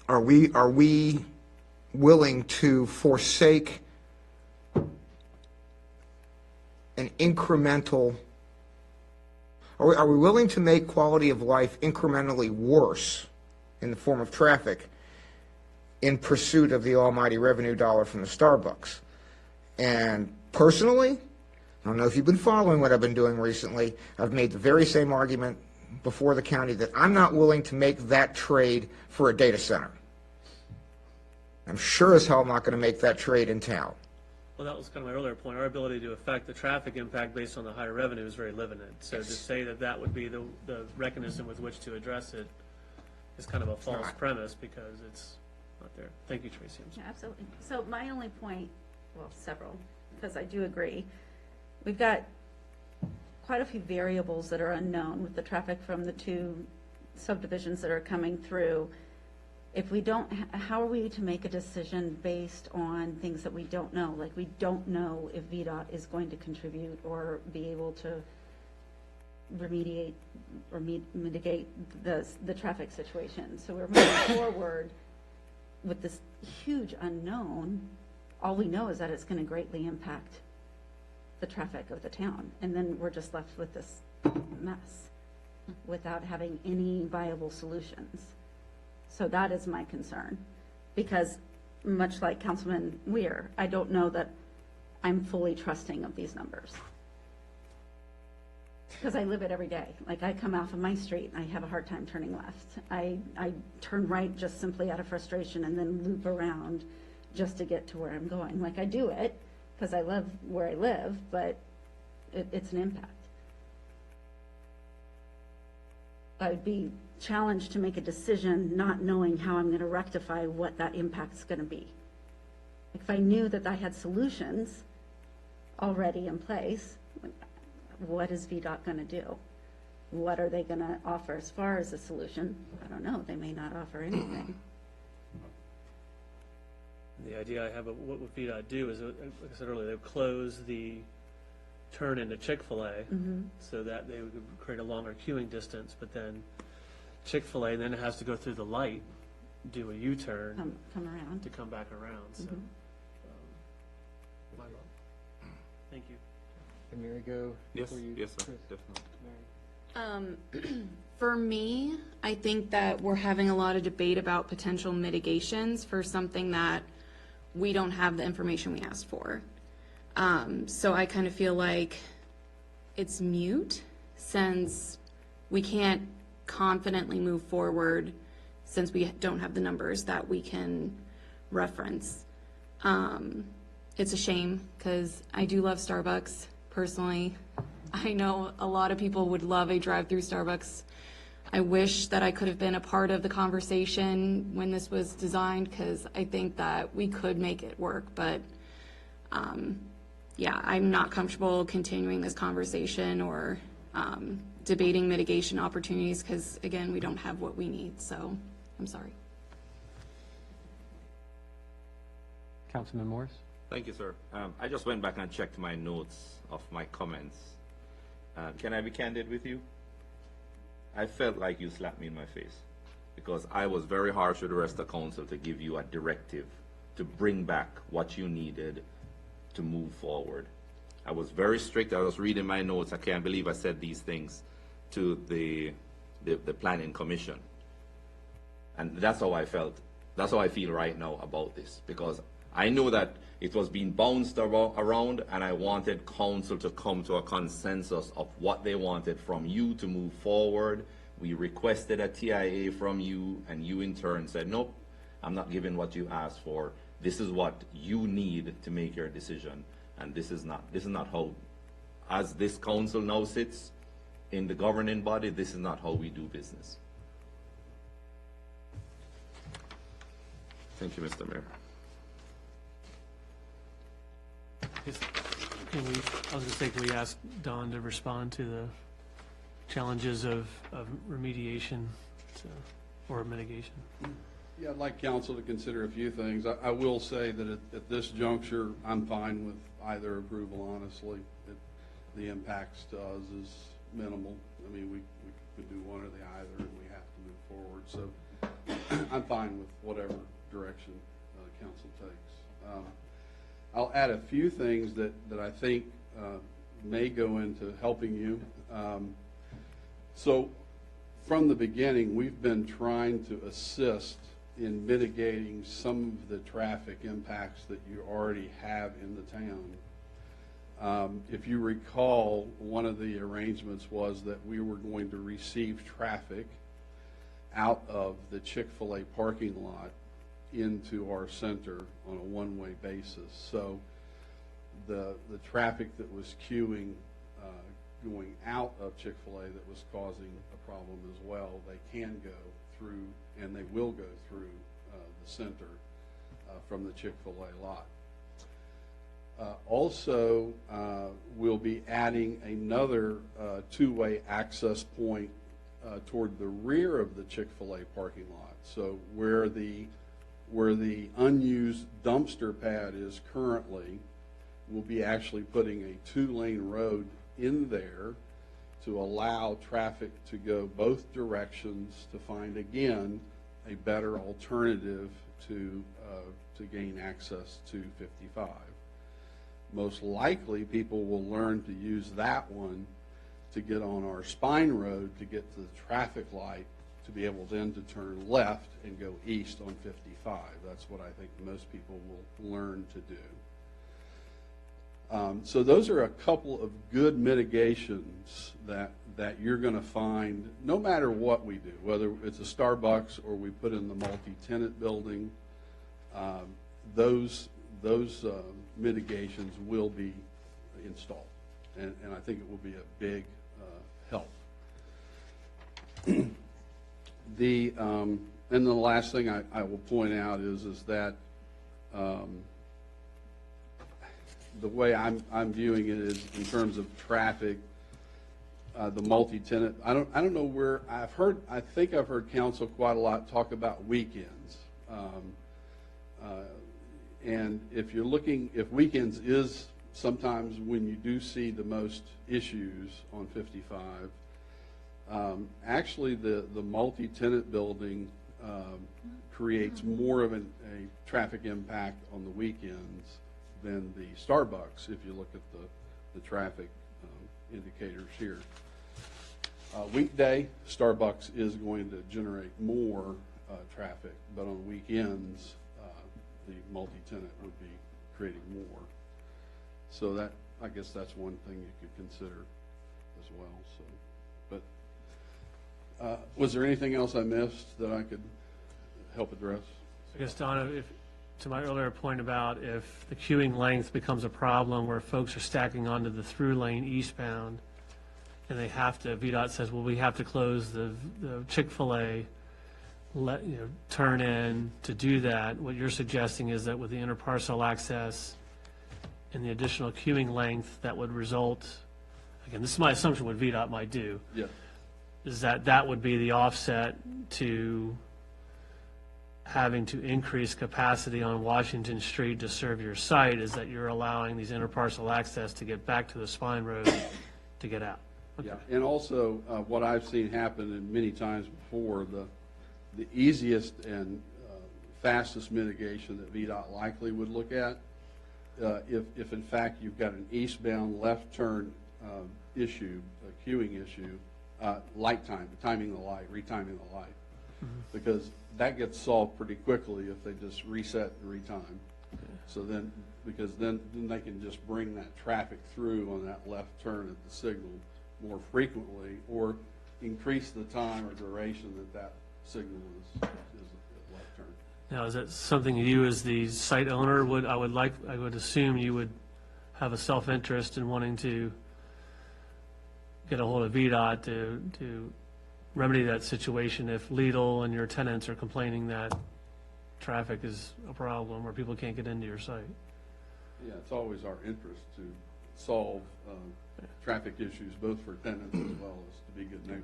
are we willing to forsake an incremental, are we willing to make quality of life incrementally worse in the form of traffic in pursuit of the almighty revenue dollar from the Starbucks? And personally, I don't know if you've been following what I've been doing recently, I've made the very same argument before the county that I'm not willing to make that trade for a data center. I'm sure as hell I'm not going to make that trade in town. Well, that was kind of my earlier point. Our ability to affect the traffic impact based on the higher revenue is very limited. So to say that that would be the mechanism with which to address it is kind of a false premise because it's not there. Thank you, Tracy. Yeah, absolutely. So my only point, well, several, because I do agree, we've got quite a few variables that are unknown with the traffic from the two subdivisions that are coming through. If we don't, how are we to make a decision based on things that we don't know? Like we don't know if VDOT is going to contribute or be able to remediate or mitigate the traffic situation. So we're moving forward with this huge unknown. All we know is that it's going to greatly impact the traffic of the town. And then we're just left with this mess without having any viable solutions. So that is my concern, because much like Councilman Weir, I don't know that I'm fully trusting of these numbers. Because I live it every day. Like I come off of my street, I have a hard time turning left. I turn right just simply out of frustration and then loop around just to get to where I'm going. Like I do it because I love where I live, but it's an impact. I'd be challenged to make a decision not knowing how I'm going to rectify what that impact is going to be. If I knew that I had solutions already in place, what is VDOT going to do? What are they going to offer as far as a solution? I don't know. They may not offer anything. The idea I have of what would VDOT do is, like I said earlier, they'll close the turn into Chick-fil-A so that they would create a longer queuing distance, but then Chick-fil-A then it has to go through the light, do a U-turn. Come around. To come back around, so. My love. Thank you. Can Mary go? Yes, before you? yes, sir, Chris? definitely. For me, I think that we're having a lot of debate about potential mitigations for something that we don't have the information we asked for. So I kind of feel like it's mute since we can't confidently move forward since we don't have the numbers that we can reference. It's a shame because I do love Starbucks personally. I know a lot of people would love a drive-through Starbucks. I wish that I could have been a part of the conversation when this was designed because I think that we could make it work, but yeah, I'm not comfortable continuing this conversation or debating mitigation opportunities because, again, we don't have what we need, so I'm sorry. Councilman Morris? Thank you, sir. I just went back and checked my notes of my comments. Can I be candid with you? I felt like you slapped me in my face because I was very harsh with the rest of the council to give you a directive to bring back what you needed to move forward. I was very strict. I was reading my notes. I can't believe I said these things to the planning commission. And that's how I felt. That's how I feel right now about this, because I know that it was being bounced around, and I wanted council to come to a consensus of what they wanted from you to move forward. We requested a TIA from you, and you in turn said, nope, I'm not giving what you asked for. This is what you need to make your decision, and this is not how, as this council now sits in the governing body, this is not how we do business. Thank you, Mr. Mayor. Can we ask Don to respond to the challenges of remediation or mitigation? Yeah, I'd like council to consider a few things. I will say that at this juncture, I'm fine with either approval, honestly. The impacts to us is minimal. I mean, we could do one or the other, and we have to move forward. So I'm fine with whatever direction council takes. I'll add a few things that I think may go into helping you. So from the beginning, we've been trying to assist in mitigating some of the traffic impacts that you already have in the town. If you recall, one of the arrangements was that we were going to receive traffic out of the Chick-fil-A parking lot into our center on a one-way basis. So the traffic that was queuing going out of Chick-fil-A that was causing a problem as well, they can go through, and they will go through the center from the Chick-fil-A lot. Also, we'll be adding another two-way access point toward the rear of the Chick-fil-A parking lot. So where the unused dumpster pad is currently, we'll be actually putting a two-lane road in there to allow traffic to go both directions to find, again, a better alternative to gain access to 55. Most likely, people will learn to use that one to get on our spine road to get to the traffic light, to be able then to turn left and go east on 55. That's what I think most people will learn to do. So those are a couple of good mitigations that you're going to find no matter what we do, whether it's a Starbucks or we put in the multi-tenant building. Those mitigations will be installed, and I think it will be a big help. And the last thing I will point out is that the way I'm viewing it is in terms of traffic, the multi-tenant. I don't know where I think I've heard council quite a lot talk about weekends. And if weekends is sometimes when you do see the most issues on 55, actually the multi-tenant building creates more of a traffic impact on the weekends than the Starbucks, if you look at the traffic indicators here. Weekday, Starbucks is going to generate more traffic, but on weekends, the multi-tenant would be creating more. So I guess that's one thing you could consider as well. So, but was there anything else I missed that I could help address? I guess, Donna, to my earlier point about if the queuing length becomes a problem where folks are stacking onto the through lane eastbound, and they have to, VDOT says, well, we have to close the Chick-fil-A, turn in to do that. What you're suggesting is that with the interparcel access and the additional queuing length that would result, again, this is my assumption what VDOT might do, Yeah. is that would be the offset to having to increase capacity on Washington Street to serve your site, is that you're allowing these interparcel access to get back to the spine road to get out. Okay. Yeah, and also what I've seen happen and many times before, the easiest and fastest mitigation that VDOT likely would look at if in fact you've got an eastbound left turn issue, a queuing issue, light time, timing the light, retiming the light. Because that gets solved pretty quickly if they just reset and retime. So then, because then they can just bring that traffic through on that left turn at the signal more frequently, or increase the time or duration that signal is at left turn. Now, is that something you as the site owner I would assume you would have a self-interest in wanting to get a hold of VDOT to remedy that situation if Lidl and your tenants are complaining that traffic is a problem or people can't get into your site? Yeah, it's always our interest to solve traffic issues, both for tenants as well as to be good neighbors.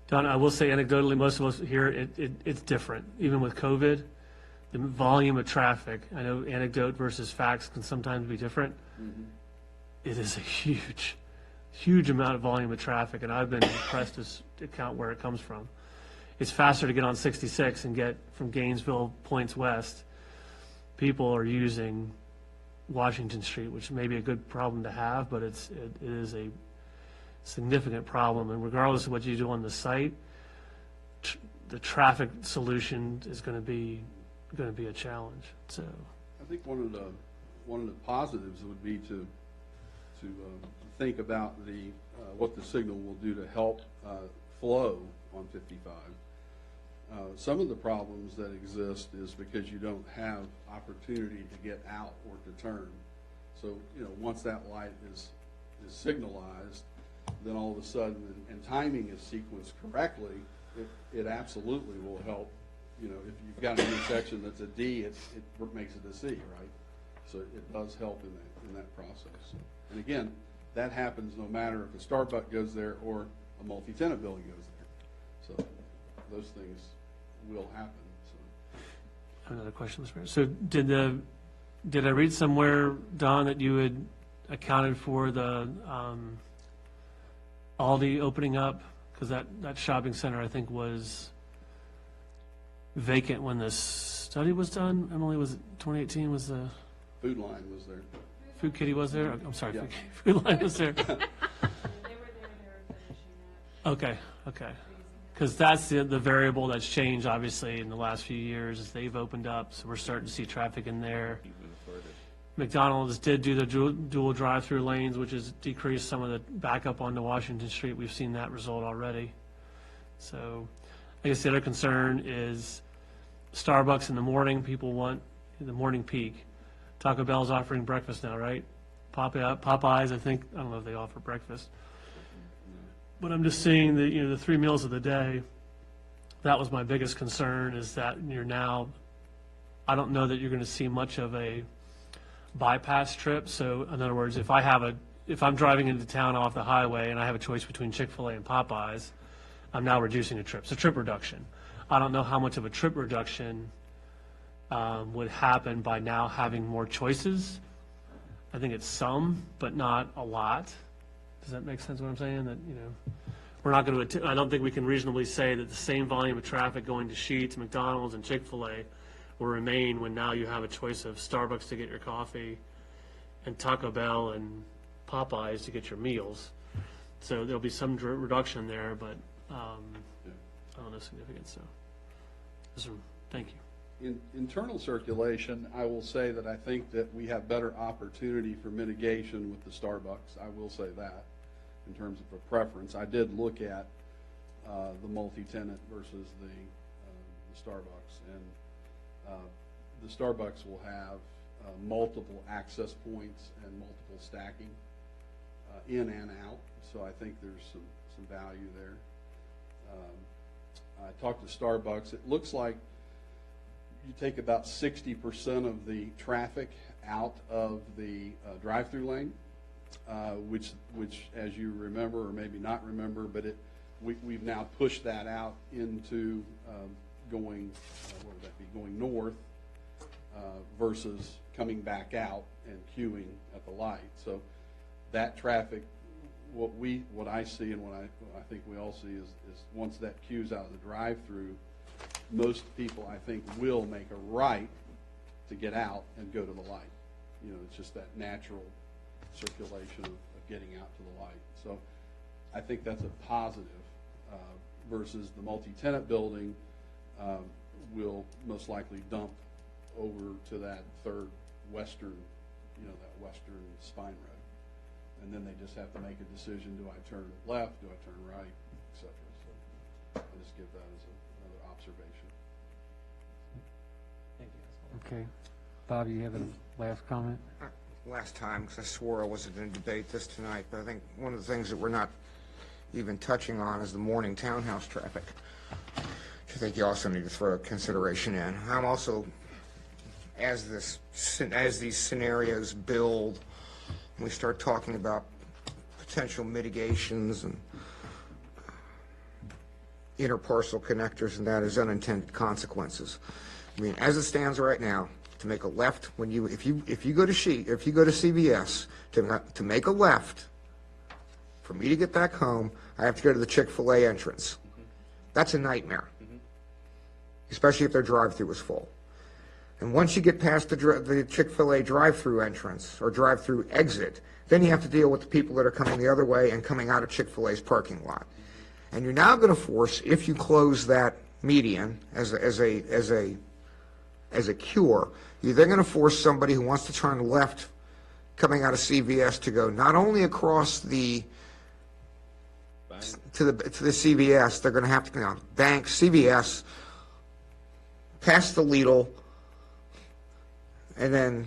Don, I will say anecdotally, most of us here, it's different. Even with COVID, the volume of traffic, I know anecdote versus facts can sometimes be different. It is a huge amount of volume of traffic, and I've been impressed to count where it comes from. It's faster to get on 66 and get from Gainesville points west. People are using Washington Street, which may be a good problem to have, but it is a significant problem. And regardless of what you do on the site, the traffic solution is going to be a challenge. So I think one of the positives would be to think about what the signal will do to help flow on 55. Some of the problems that exist is because you don't have opportunity to get out or to turn. So, once that light is signalized, then all of a sudden, and timing is sequenced correctly, it absolutely will help. If you've got an intersection that's a D, it makes it a C, right? So it does help in that process. And again, that happens no matter if a Starbucks goes there or a multi-tenant building goes there. So those things will happen. So. I have another question, Mr. Mayor. So did I read somewhere, Don, that you had accounted for the Aldi opening up? Because that shopping center, I think, was vacant when the study was done. Emily, was it 2018 was the... Food Line was there. Food Kitty was there? I'm sorry, Yeah. Food Line was there. They were there, they were finishing it. Okay. Because that's the variable that's changed, obviously, in the last few years, is they've opened up, so we're starting to see traffic in there. McDonald's did do the dual drive-through lanes, which has decreased some of the backup onto Washington Street. We've seen that result already. So I guess the other concern is Starbucks in the morning, people want the morning peak. Taco Bell's offering breakfast now, right? Popeyes, I don't know if they offer breakfast. But I'm just seeing the 3 meals of the day. That was my biggest concern, is that I don't know that you're going to see much of a bypass trip. So in other words, if I'm driving into town off the highway and I have a choice between Chick-fil-A and Popeyes, I'm now reducing a trip. So trip reduction. I don't know how much of a trip reduction would happen by now having more choices. I think it's some, but not a lot. Does that make sense what I'm saying? That, we're not going to, I don't think we can reasonably say that the same volume of traffic going to Sheetz, McDonald's, and Chick-fil-A will remain when now you have a choice of Starbucks to get your coffee and Taco Bell and Popeyes to get your meals. So there'll be some reduction there, but I don't know significance. So, thank you. In internal circulation, I will say that I think that we have better opportunity for mitigation with the Starbucks. I will say that in terms of a preference. I did look at the multi-tenant versus the Starbucks, and the Starbucks will have multiple access points and multiple stacking in and out. So I think there's some value there. I talked to Starbucks. It looks like you take about 60% of the traffic out of the drive-through lane, which, as you remember, or maybe not remember, but we've now pushed that out into going, what would that be, going north versus coming back out and queuing at the light. So that traffic, what I see and what I think we all see is once that queues out of the drive-through, most people, I think, will make a right to get out and go to the light. it's just that natural circulation of getting out to the light. So I think that's a positive, versus the multi-tenant building will most likely dump over to that third western, that western spine road. And then they just have to make a decision, do I turn left, do I turn right, et cetera. So I just give that as another observation. Thank you. Okay. Bob, you have a last comment? Last time, because I swore I wasn't going to debate this tonight, but I think one of the things that we're not even touching on is the morning townhouse traffic, which I think you also need to throw a consideration in. I'm also, as these scenarios build, and we start talking about potential mitigations and interparcel connectors and that as unintended consequences. I mean, as it stands right now, to make a left if you go to CVS to make a left, for me to get back home, I have to go to the Chick-fil-A entrance. That's a nightmare, especially if their drive-through is full. And once you get past the Chick-fil-A drive-through entrance or drive-through exit, then you have to deal with the people that are coming the other way and coming out of Chick-fil-A's parking lot. And you're now going to force, if you close that median as a cure, you're then going to force somebody who wants to turn left coming out of CVS to go not only across to the CVS, they're going to have to go Bank, CVS, past the Lidl, and then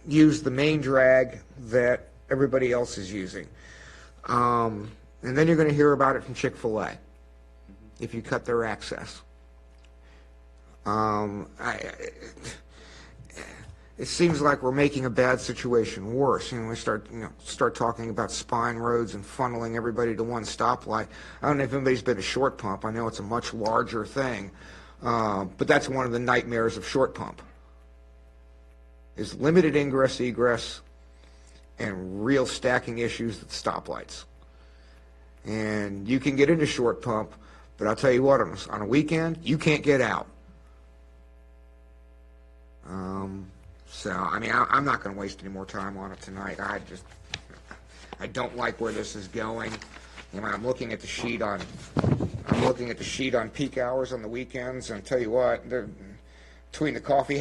use the main drag that everybody else is using. And then you're going to hear about it from Chick-fil-A if you cut their access. It seems like we're making a bad situation worse. We start talking about spine roads and funneling everybody to one stoplight. I don't know if anybody's been to Short Pump. I know it's a much larger thing, but that's one of the nightmares of Short Pump. Is limited ingress, egress, and real stacking issues at stoplights. And you can get into Short Pump, but I'll tell you what, on a weekend, you can't get out. So, I mean, I'm not going to waste any more time on it tonight. I don't like where this is going. I'm looking at the sheet on peak hours on the weekends, and I'll tell you what, between the coffee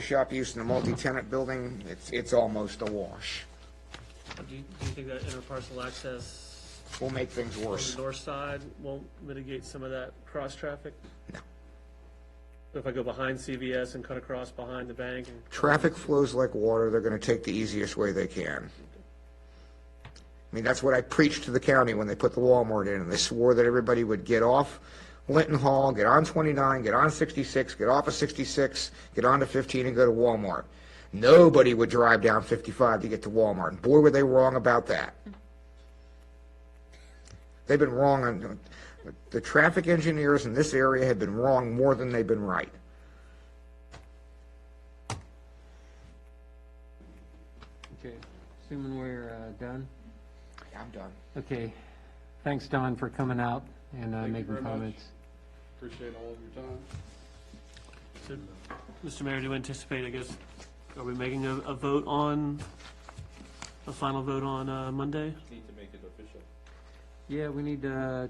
shop use and the multi-tenant building, it's almost a wash. Do you think that interparcel access Will make things on worse. the north side won't mitigate some of that cross-traffic? No. So if I go behind CVS and cut across behind the bank and... Traffic flows like water. They're going to take the easiest way they can. I mean, that's what I preached to the county when they put the Walmart in, and they swore that everybody would get off Linton Hall, get on 29, get on 66, get off of 66, get on to 15, and go to Walmart. Nobody would drive down 55 to get to Walmart. And boy, were they wrong about that. They've been wrong on... The traffic engineers in this area have been wrong more than they've been right. Okay, assuming we're done? I'm done. Okay, thanks, Don, for coming out and Thank you making very much. comments. Appreciate all of your time. So, Mr. Mayor, do you anticipate, I guess, are we making a final vote on Monday? Need to make it official. Yeah, we need to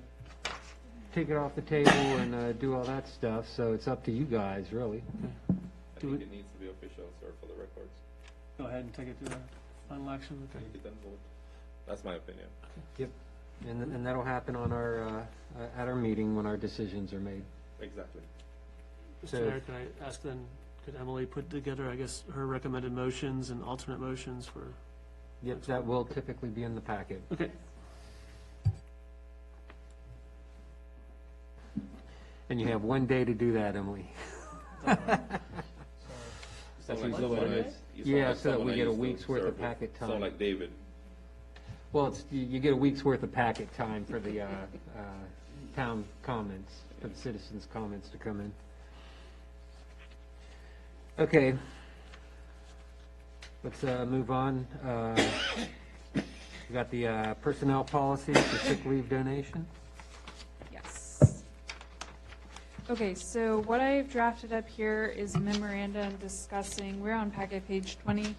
take it off the table and do all that stuff, so it's up to you guys, really. I think it needs to be official, sir, for the records. Go ahead and take it to final action. Okay. Take it and vote. That's my opinion. Yep, and that'll happen on our, at our meeting when our decisions are made. Exactly. Mr. So- Mayor, can I ask then, could Emily put together, I guess, her recommended motions and alternate motions for? Yep, that will typically be in the packet. Okay. And you have one day to do that, Emily. That's Sound like usually what someone it I- is. you sound Yeah, like so that someone we I get a used to week's worth serve of with. packet time. Sound like David. Well, you get a week's worth of packet time for the town comments, for the citizens' comments to come in. Okay. Let's move on. We got the personnel policy for sick leave donation. Yes. Okay, so what I've drafted up here is a memorandum discussing, we're on packet page 20,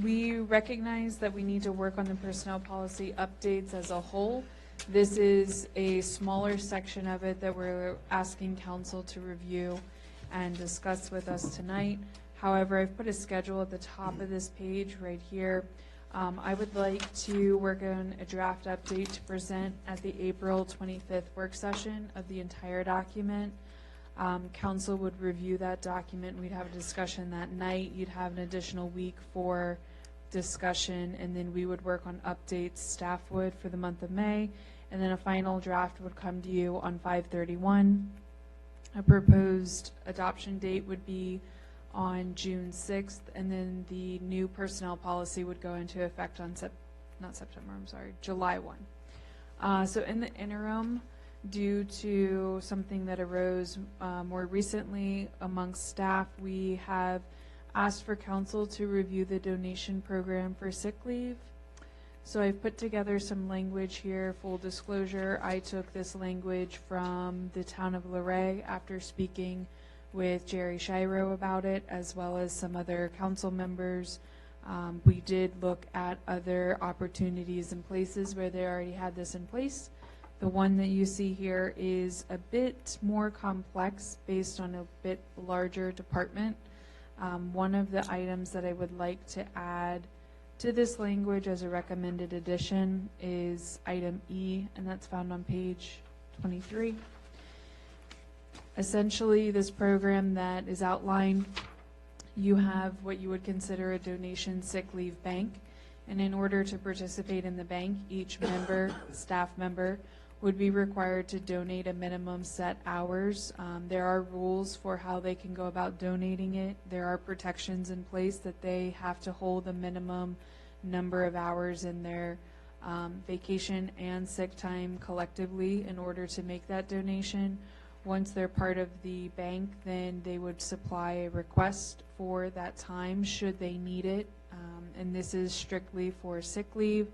We recognize that we need to work on the personnel policy updates as a whole. This is a smaller section of it that we're asking council to review and discuss with us tonight. However, I've put a schedule at the top of this page right here. I would like to work on a draft update to present at the April 25th work session of the entire document. Council would review that document. We'd have a discussion that night. You'd have an additional week for discussion, and then we would work on updates, staff would, for the month of May, and then a final draft would come to you on 5/31. A proposed adoption date would be on June 6th, and then the new personnel policy would go into effect on July 1. So in the interim, due to something that arose more recently amongst staff, we have asked for council to review the donation program for sick leave. So I've put together some language here. Full disclosure, I took this language from the town of Luray after speaking with Jerry Shiro about it, as well as some other council members. We did look at other opportunities and places where they already had this in place. The one that you see here is a bit more complex based on a bit larger department. One of the items that I would like to add to this language as a recommended addition is item E, and that's found on page 23. Essentially, this program that is outlined, you have what you would consider a donation sick leave bank, and in order to participate in the bank, each member, staff member, would be required to donate a minimum set hours. There are rules for how they can go about donating it. There are protections in place that they have to hold a minimum number of hours in their vacation and sick time collectively in order to make that donation. Once they're part of the bank, then they would supply a request for that time should they need it. And this is strictly for sick leave.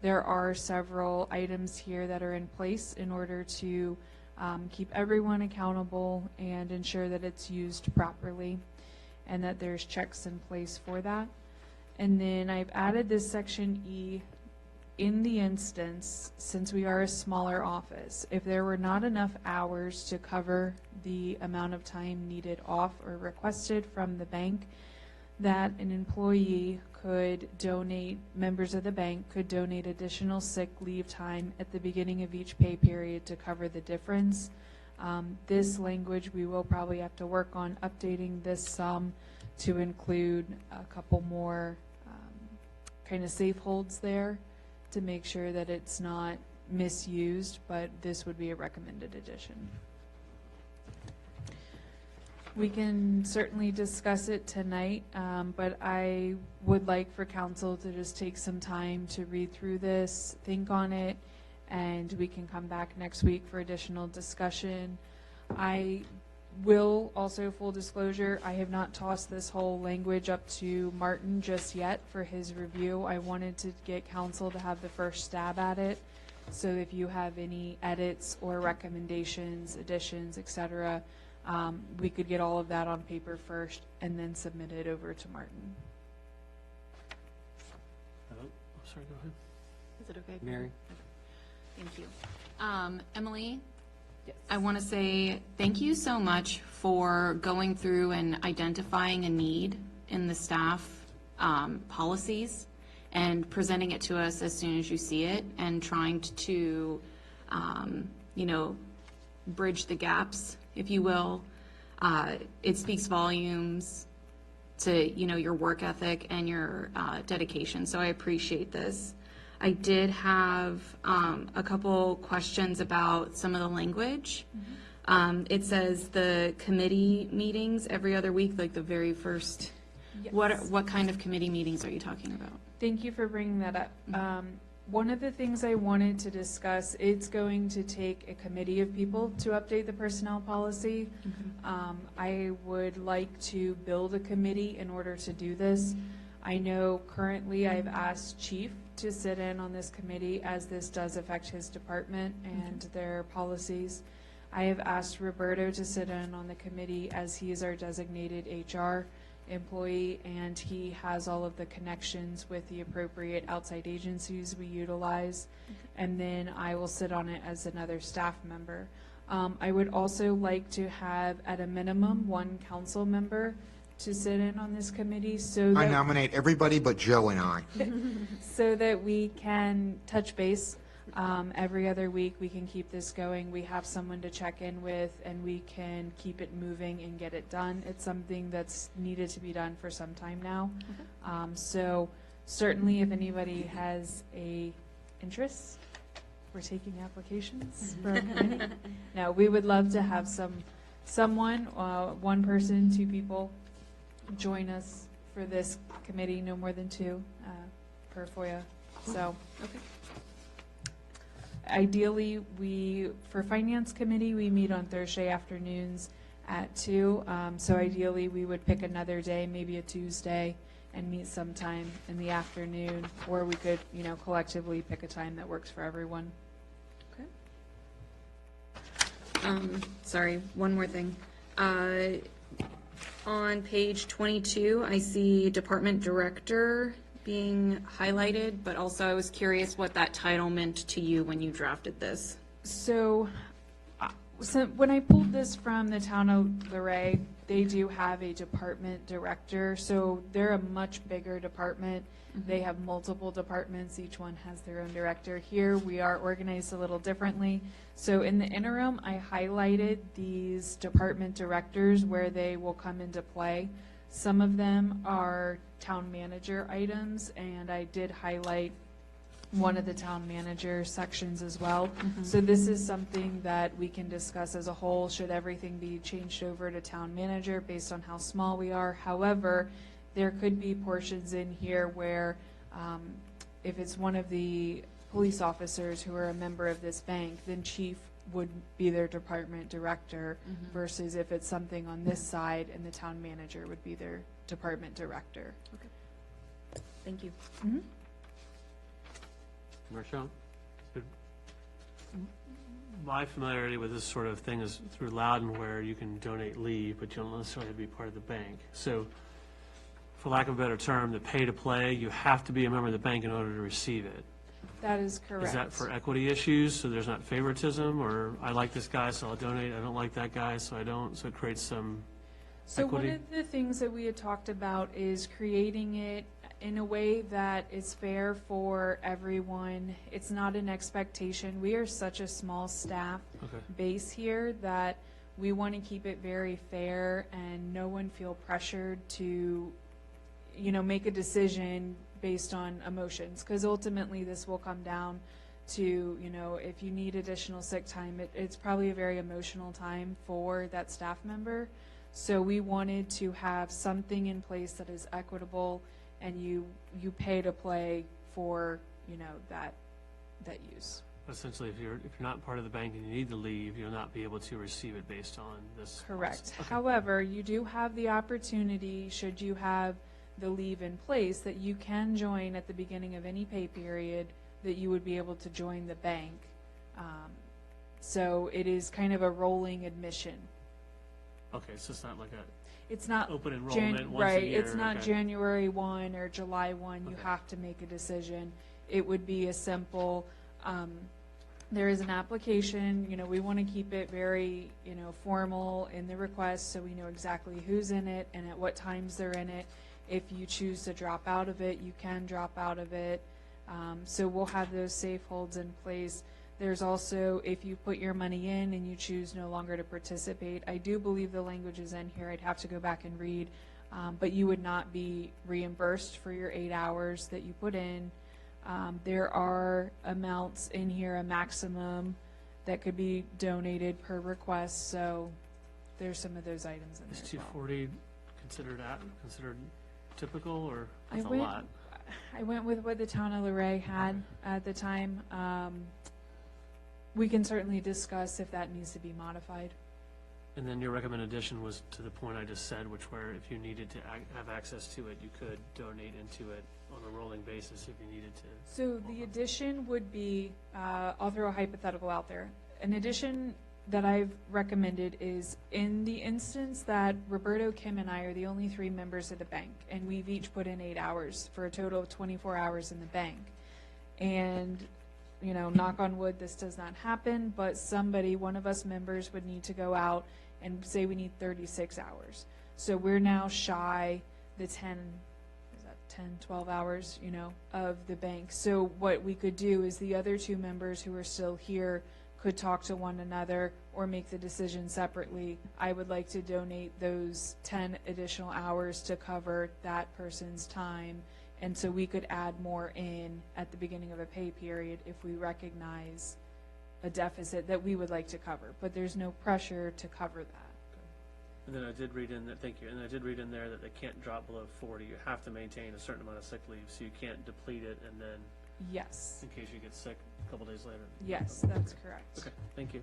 There are several items here that are in place in order to keep everyone accountable and ensure that it's used properly and that there's checks in place for that. And then I've added this section E in the instance, since we are a smaller office, if there were not enough hours to cover the amount of time needed off or requested from the bank, that an employee could donate, members of the bank could donate additional sick leave time at the beginning of each pay period to cover the difference. This language, we will probably have to work on updating this some to include a couple more kind of safe holds there to make sure that it's not misused, but this would be a recommended addition. We can certainly discuss it tonight, but I would like for council to just take some time to read through this, think on it, and we can come back next week for additional discussion. I will also, full disclosure, I have not tossed this whole language up to Martin just yet for his review. I wanted to get council to have the first stab at it. So if you have any edits or recommendations, additions, etc., we could get all of that on paper first and then submit it over to Martin. Sorry, go ahead. Is it okay? Mary? Thank you. Emily, yes. I want to say thank you so much for going through and identifying a need in the staff policies and presenting it to us as soon as you see it and trying to bridge the gaps, if you will. It speaks volumes to, your work ethic and your dedication. So I appreciate this. I did have a couple questions about some of the language. Mm-hmm. It says the committee meetings every other week, like the very first. Yes. What kind of committee meetings are you talking about? Thank you for bringing that up. Mm-hmm. One of the things I wanted to discuss, it's going to take a committee of people to update the personnel policy. Mm-hmm. I would like to build a committee in order to do this. I know currently I've asked Chief to sit in on this committee as this does affect his department and their policies. I have asked Roberto to sit in on the committee as he is our designated HR employee, and he has all of the connections with the appropriate outside agencies we utilize. And then I will sit on it as another staff member. I would also like to have, at a minimum, one council member to sit in on this committee so I that, nominate everybody but Joe and I. so that we can touch base every other week. We can keep this going. We have someone to check in with, and we can keep it moving and get it done. It's something that's needed to be done for some time now. So certainly if anybody has a interest, we're taking applications for a committee. No, we would love to have someone, one person, two people, join us for this committee, no more than two per FOIA. So ideally, for Finance Committee, we meet on Thursday afternoons at 2. So ideally, we would pick another day, maybe a Tuesday, and meet sometime in the afternoon, or we could, collectively pick a time that works for everyone. Sorry, one more thing. On page 22, I see Department Director being highlighted, but also I was curious what that title meant to you when you drafted this. So when I pulled this from the town of Luray, they do have a department director, so they're a much bigger department. They have multiple departments, each one has their own director. Here, we are organized a little differently. So in the interim, I highlighted these department directors where they will come into play. Some of them are town manager items, and I did highlight one of the town manager sections as well. So this is something that we can discuss as a whole. Should everything be changed over to town manager based on how small we are? However, there could be portions in here where if it's one of the police officers who are a member of this bank, then chief would be their department director, versus if it's something on this side and the town manager would be their department director. Thank you. Marshawn? My familiarity with this sort of thing is through Loudon, where you can donate leave, but you don't necessarily have to be part of the bank. So, for lack of a better term, the pay-to-play, you have to be a member of the bank in order to receive it. That is correct. Is that for equity issues, so there's not favoritism, or I like this guy, so I'll donate, I don't like that guy, so I don't, so it creates some So one equity? of the things that we had talked about is creating it in a way that is fair for everyone. It's not an expectation. We are such a small staff base here that we want to keep it very fair and no one feel pressured to, make a decision based on emotions, because ultimately this will come down to, if you need additional sick time, it's probably a very emotional time for that staff member. So we wanted to have something in place that is equitable, and you pay to play for, that use. Essentially, if you're not part of the bank and you need to leave, you'll not be able to receive it based on this. Correct. However, you do have the opportunity, should you have the leave in place, that you can join at the beginning of any pay period, that you would be able to join the bank. So it is kind of a rolling admission. Okay, so it's not like It's not open enrollment once a right. year. It's not okay. January 1 or July 1. You have to make a decision. It would be a simple. There is an application. We want to keep it very, formal in the request, so we know exactly who's in it and at what times they're in it. If you choose to drop out of it, you can drop out of it. So we'll have those safe holds in place. There's also, if you put your money in and you choose no longer to participate, I do believe the language is in here. I'd have to go back and read, but you would not be reimbursed for your 8 hours that you put in. There are amounts in here, a maximum that could be donated per request. So there's some of those items in there Is as well. 240 considered typical, or that's a went- lot? I went with what the town of Luray had at the time. We can certainly discuss if that needs to be modified. And then your recommended addition was to the point I just said, which where if you needed to have access to it, you could donate into it on a rolling basis if you needed to. So the addition would be, I'll throw a hypothetical out there. An addition that I've recommended is in the instance that Roberto, Kim, and I are the only 3 members of the bank, and we've each put in 8 hours for a total of 24 hours in the bank. And, you know, knock on wood, this does not happen, but somebody, one of us members would need to go out and say we need 36 hours. So we're now shy the 12 hours, you know, of the bank. So what we could do is the other 2 members who are still here could talk to one another or make the decision separately. I would like to donate those 10 additional hours to cover that person's time. And so we could add more in at the beginning of a pay period if we recognize a deficit that we would like to cover. But there's no pressure to cover that. And then I did read in there, thank you, and I did read in there that they can't drop below 40. You have to maintain a certain amount of sick leave, so you can't deplete it and then, Yes. in case you get sick a couple days later. Yes, that's correct. Okay, thank you.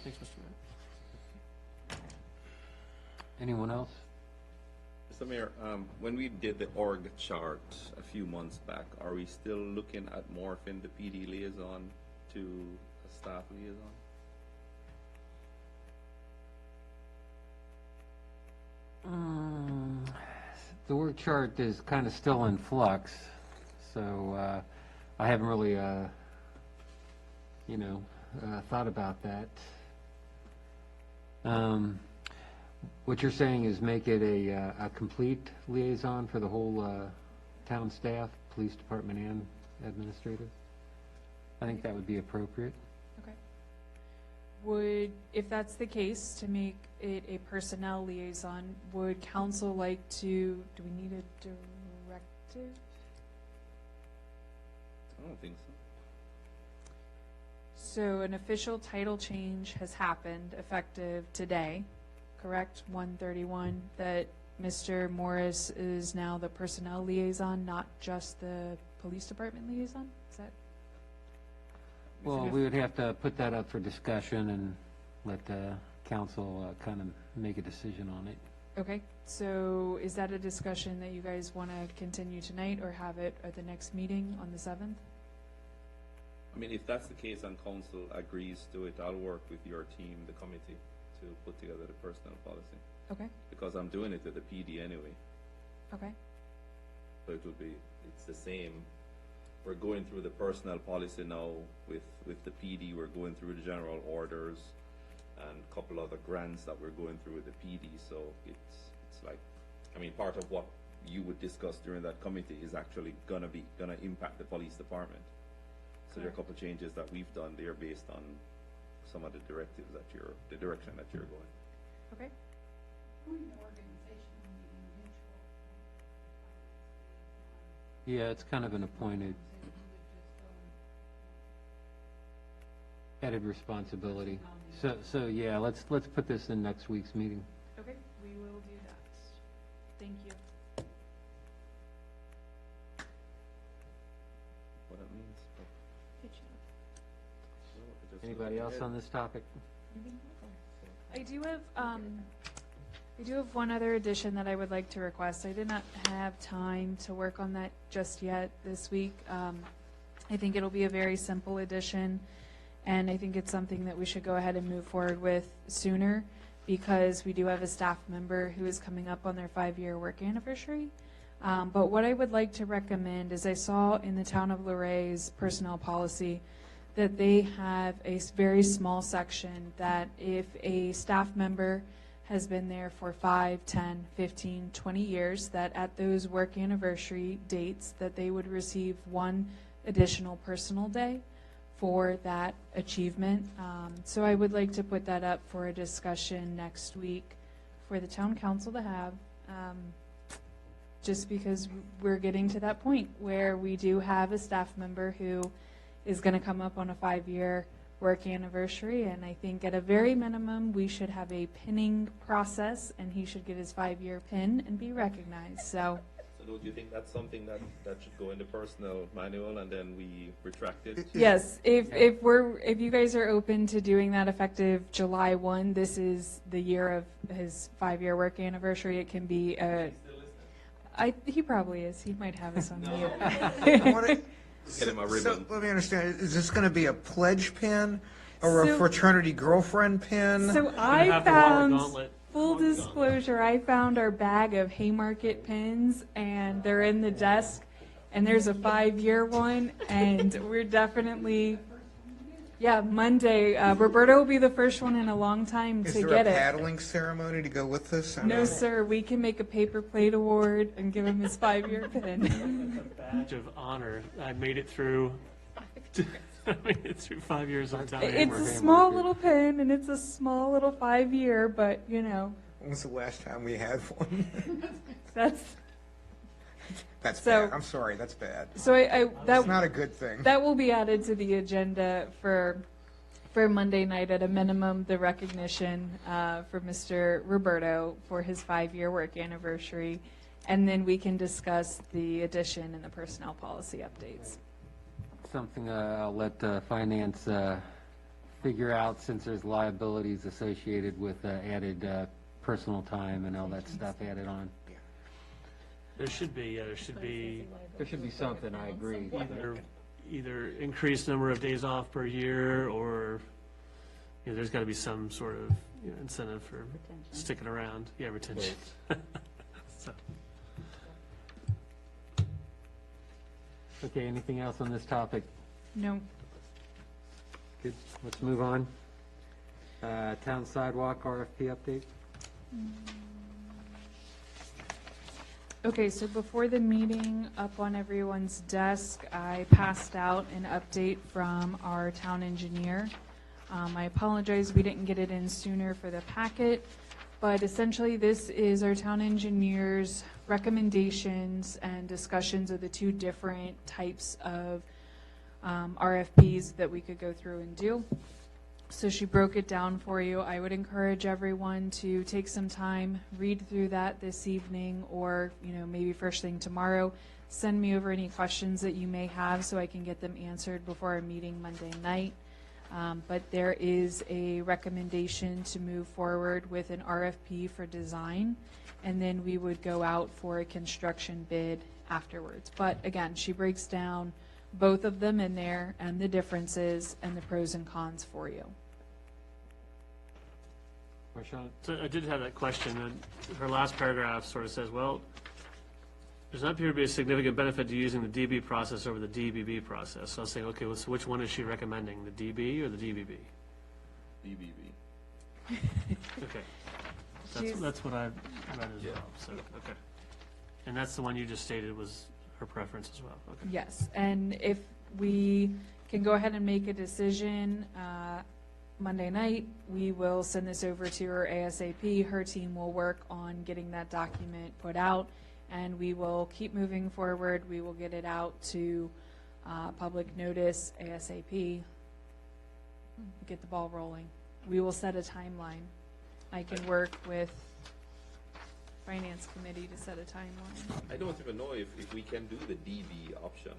Thanks, Mr. Mayor. Anyone else? Mr. Mayor, when we did the org chart a few months back, are we still looking at morphing the PD liaison to a staff liaison? The work chart is kind of still in flux, so I haven't really, thought about that. What you're saying is make it a complete liaison for the whole town staff, police department and administrative? I think that would be appropriate. Okay. Would, if that's the case, to make it a personnel liaison, would council like to, do we need a directive? I don't think so. So an official title change has happened effective today, correct? 1/31, that Mr. Morris is now the personnel liaison, not just the police department liaison? Is that? Well, we would have to put that up for discussion and let the council kind of make a decision on it. Okay, so is that a discussion that you guys want to continue tonight or have it at the next meeting on the 7th? I mean, if that's the case and council agrees to it, I'll work with your team, the committee, to put together the personnel policy. Okay, Because I'm doing it with the PD anyway, okay, so it will be, it's the same. We're going through the personnel policy now with the PD, we're going through the general orders and a couple other grants that we're going through with the PD, so it's like, I mean, part of what you would discuss during that committee is actually gonna impact the police department. So there are a couple of changes that we've done there based on some of the directives that the direction that you're going. okay. Yeah, it's kind of an appointed added responsibility. So yeah, let's put this in next week's meeting. Okay, we will do that. Thank you. What that means. Anybody else on this topic? I do have one other addition that I would like to request. I did not have time to work on that just yet this week. I think it'll be a very simple addition, and I think it's something that we should go ahead and move forward with sooner, because we do have a staff member who is coming up on their 5-year work anniversary. But what I would like to recommend is, I saw in the town of Luray's personnel policy that they have a very small section that if a staff member has been there for 5, 10, 15, 20 years, that at those work anniversary dates that they would receive 1 additional personal day for that achievement. So I would like to put that up for a discussion next week for the town council to have, just because we're getting to that point where we do have a staff member who is going to come up on a 5-year work anniversary, and I think at a very minimum we should have a pinning process, and he should get his 5-year pin and be recognized. So don't you think that's something that should go in the personnel manual and then we retract it? yes, if you guys are open to doing that effective July 1, this is the year of his 5-year work anniversary. It can be he probably is. He might have us on mute. Get him a ribbon. So, let me understand, is this going to be a pledge pin? Or a So- fraternity girlfriend pin? So I have to walk the found, gauntlet. full disclosure, I found our bag of Haymarket pins and they're in the desk. And there's a 5-year one and we're definitely, yeah, Monday. Roberto will be the first one in a long time Is to there get a it. paddling ceremony to go with this? I No, don't- sir, we can make a paper plate award and give him his 5-year pin. Badge of honor. I made it through. I made it through 5 years of time. It's a small little pin and it's a small little 5-year, but you know, When was the last time we had one? that's, That's So- bad. I'm sorry, that's bad. so It's not a good thing. that will be added to the agenda for Monday night at a minimum, the recognition for Mr. Roberto for his 5-year work anniversary. And then we can discuss the addition and the personnel policy updates. Something I'll let finance figure out, since there's liabilities associated with added personal time and all that stuff added on. There should be, there should be There should be something, I agree. either increased number of days off per year, or, you know, there's got to be some sort of, you know, incentive for sticking around. Yeah, retention. So, Okay, anything else on this topic? No, Good, let's move on. Town sidewalk RFP update? okay, so before the meeting, up on everyone's desk, I passed out an update from our town engineer. I apologize, we didn't get it in sooner for the packet, but essentially this is our town engineer's recommendations and discussions of the two different types of RFPs that we could go through and do. So she broke it down for you. I would encourage everyone to take some time, read through that this evening, or, you know, maybe first thing tomorrow. Send me over any questions that you may have so I can get them answered before our meeting Monday night. But there is a recommendation to move forward with an RFP for design, and then we would go out for a construction bid afterwards. But again, she breaks down both of them in there and the differences and the pros and cons for you. Marshawn? so I did have that question, and her last paragraph sort of says, well, does not appear to be a significant benefit to using the DB process over the DBB process. So I was saying, okay, well, so which one is she recommending, the DB or the DBB? DBB. Okay. She's- That's what I read as well, so, okay. And that's the one you just stated was her preference as well, okay. Yes, and if we can go ahead and make a decision Monday night, we will send this over to her ASAP. Her team will work on getting that document put out, and we will keep moving forward. We will get it out to public notice ASAP, get the ball rolling. We will set a timeline. I can work with Finance Committee to set a timeline. I don't even know if we can do the DB option,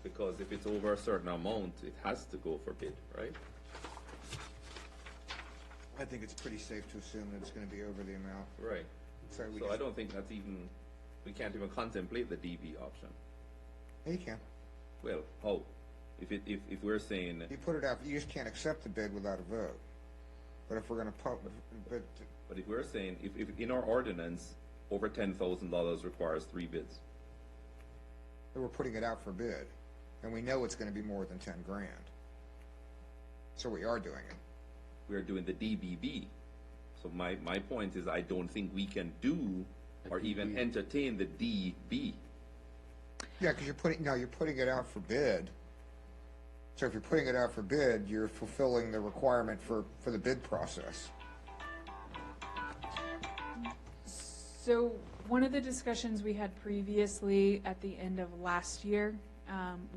because if it's over a certain amount, it has to go for bid, right? I think it's pretty safe to assume that it's going to be over the amount. Right. So we So I just, don't think that's even, we can't even contemplate the DB option. yeah, you can. Well, how? If we're saying, You put it out, you just can't accept the bid without a vote. But if we're going to but if we're saying, if in our ordinance, over $10,000 requires 3 bids. we're putting it out for bid, and we know it's going to be more than 10 grand. So we are doing it. We're doing the DBB. So my point is, I don't think we can do or even entertain the DB. Yeah, because you're putting it out for bid. So if you're putting it out for bid, you're fulfilling the requirement for the bid process. So one of the discussions we had previously at the end of last year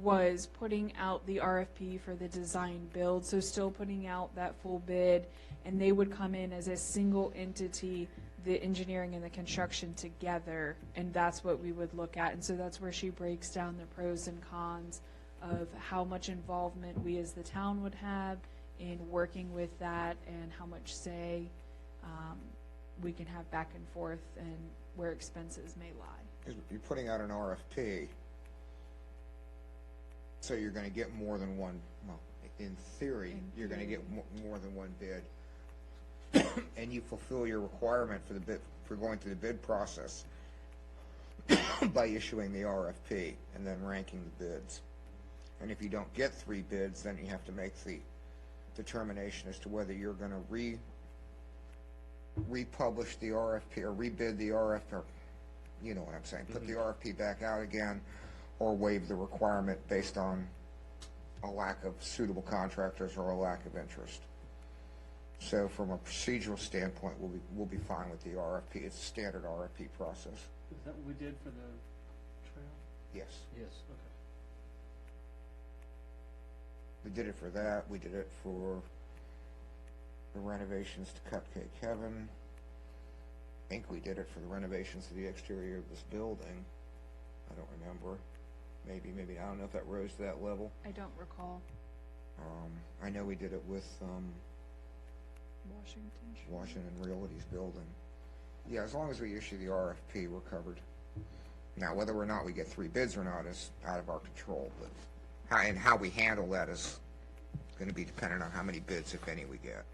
was putting out the RFP for the design build, so still putting out that full bid, and they would come in as a single entity, the engineering and the construction together, and that's what we would look at. And so that's where she breaks down the pros and cons of how much involvement we as the town would have in working with that, and how much say we can have back and forth, and where expenses may lie. 'Cause you're putting out an RFP, so you're going to get more than one, well, in theory, you're gonna get more than one bid. And you fulfill your requirement for the bid, for going through the bid process by issuing the RFP and then ranking the bids. And if you don't get 3 bids, then you have to make the determination as to whether you're gonna republish the RFP or rebid the RFP, or, you know what I'm saying, put the RFP back out again, or waive the requirement based on a lack of suitable contractors or a lack of interest. So from a procedural standpoint, we'll be fine with the RFP. It's a standard RFP process. Is that what we did for the trail? Yes. Yes. Okay. We did it for that. We did it for the renovations to Cupcake Heaven. I think we did it for the renovations to the exterior of this building. I don't remember. Maybe, I don't know if that rose to that level. I don't recall. I know we did it with Washington. Washington Realty's building. Yeah, as long as we issue the RFP, we're covered. Now, whether or not we get 3 bids or not is out of our control, but how we handle that is going to be dependent on how many bids, if any, we get.